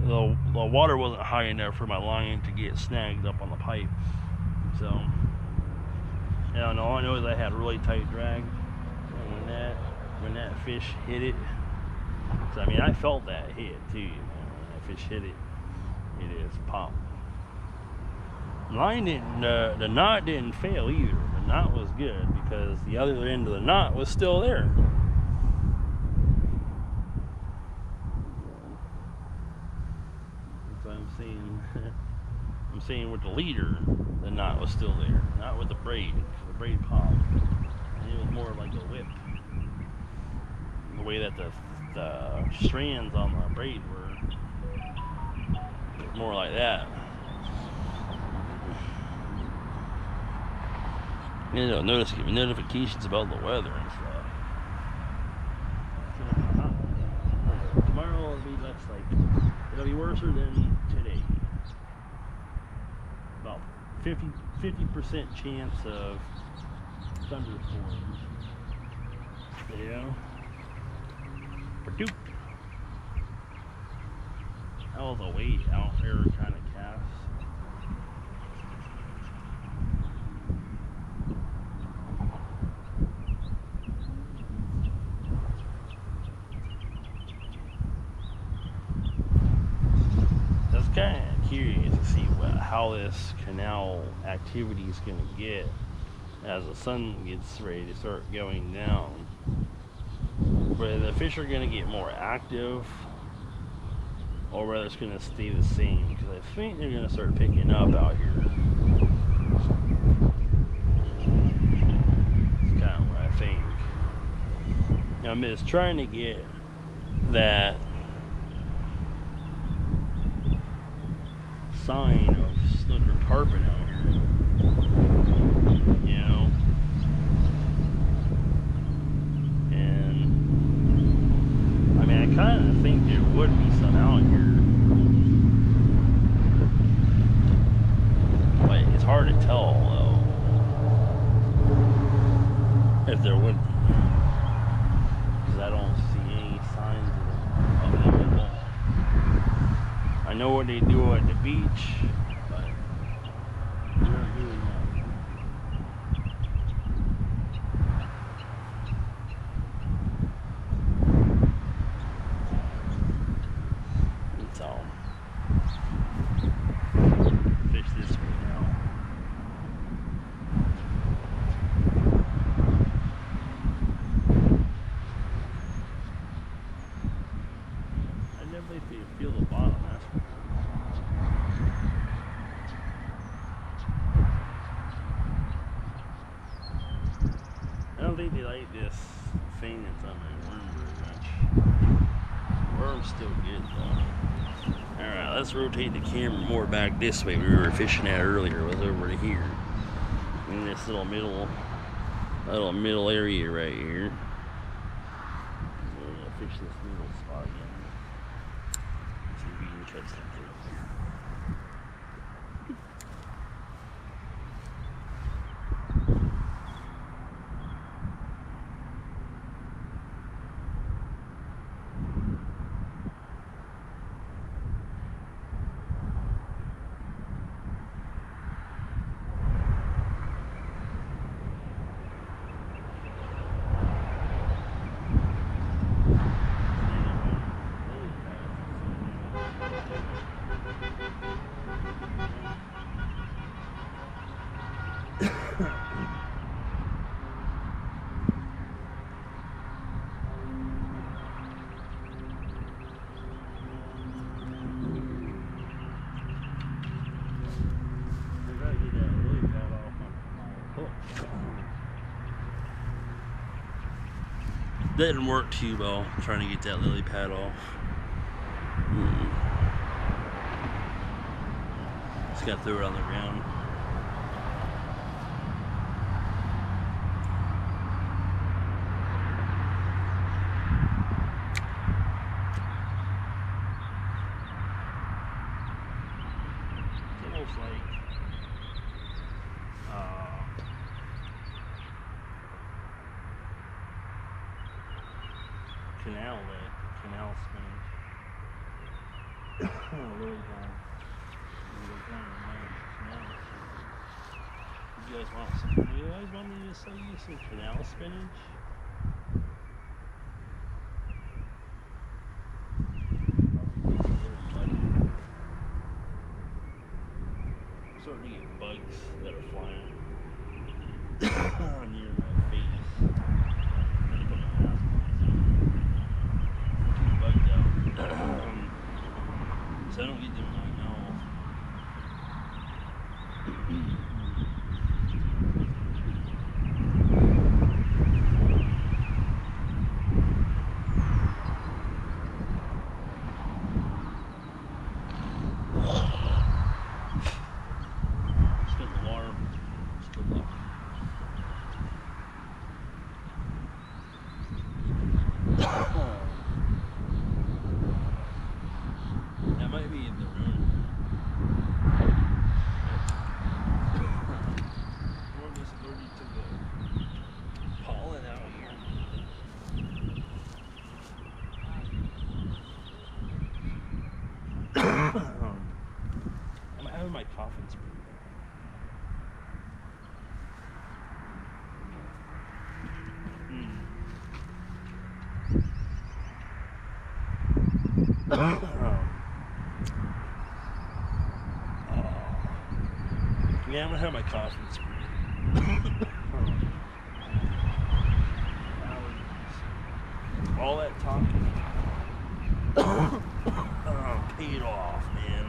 The water wasn't high enough for my line to get snagged up on the pipe. So, yeah, and all I know is I had really tight drag. And when that fish hit it, so I mean, I felt that hit too. Man. When that fish hit it, it is pop. Line didn't, the knot didn't fail either. The knot was good because the other end of the knot was still there. I'm saying with the leader, the knot was still there, not with the braid. The braid popped, and it was more like a whip. The way that the strands on the braid were, it was more like that. You know, give me notifications about the weather and stuff. Tomorrow it'll be less like, it'll be worse than today. About 50% chance of thunderstorms. Yeah. That was a way out there kind of cast. That's kind of curious to see how this canal activity is going to get as the sun gets ready to start going down. Whether the fish are going to get more active or whether it's going to stay the same, because I think they're going to start picking up out here. That's kind of what I think. I'm just trying to get that sign of snook or tarpon out here, you know. would be some out here. But it's hard to tell, though, if there would be. Because I don't see any signs of them at all. I know what they do at the beach, but they're not doing that. So, fish this way now. I never feel the bottom, that's for sure. I don't think they like this thing that's on my worm very much. Worm's still good though. Alright, let's rotate the camera more back this way. We were fishing at earlier, was over here. In this little middle area right here. We're gonna fish this middle spot again. See if we can catch something up here. Didn't work too well trying to get that lily pad off. Just gotta throw it on the ground. It's almost like Canal spinach. Really down. You guys want some? You guys want me to sell you some canal spinach? I'm starting to get bugs that are flying near my face. So I don't get them right now. Still alarm. Still up. That might be in the room. We're just allergic to the pollen out here. I'm having my coffin sprayed. Yeah, I'm gonna have my coffin sprayed. All that talking paid off, man.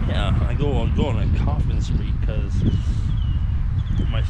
Yeah, I go on a coffin spree because my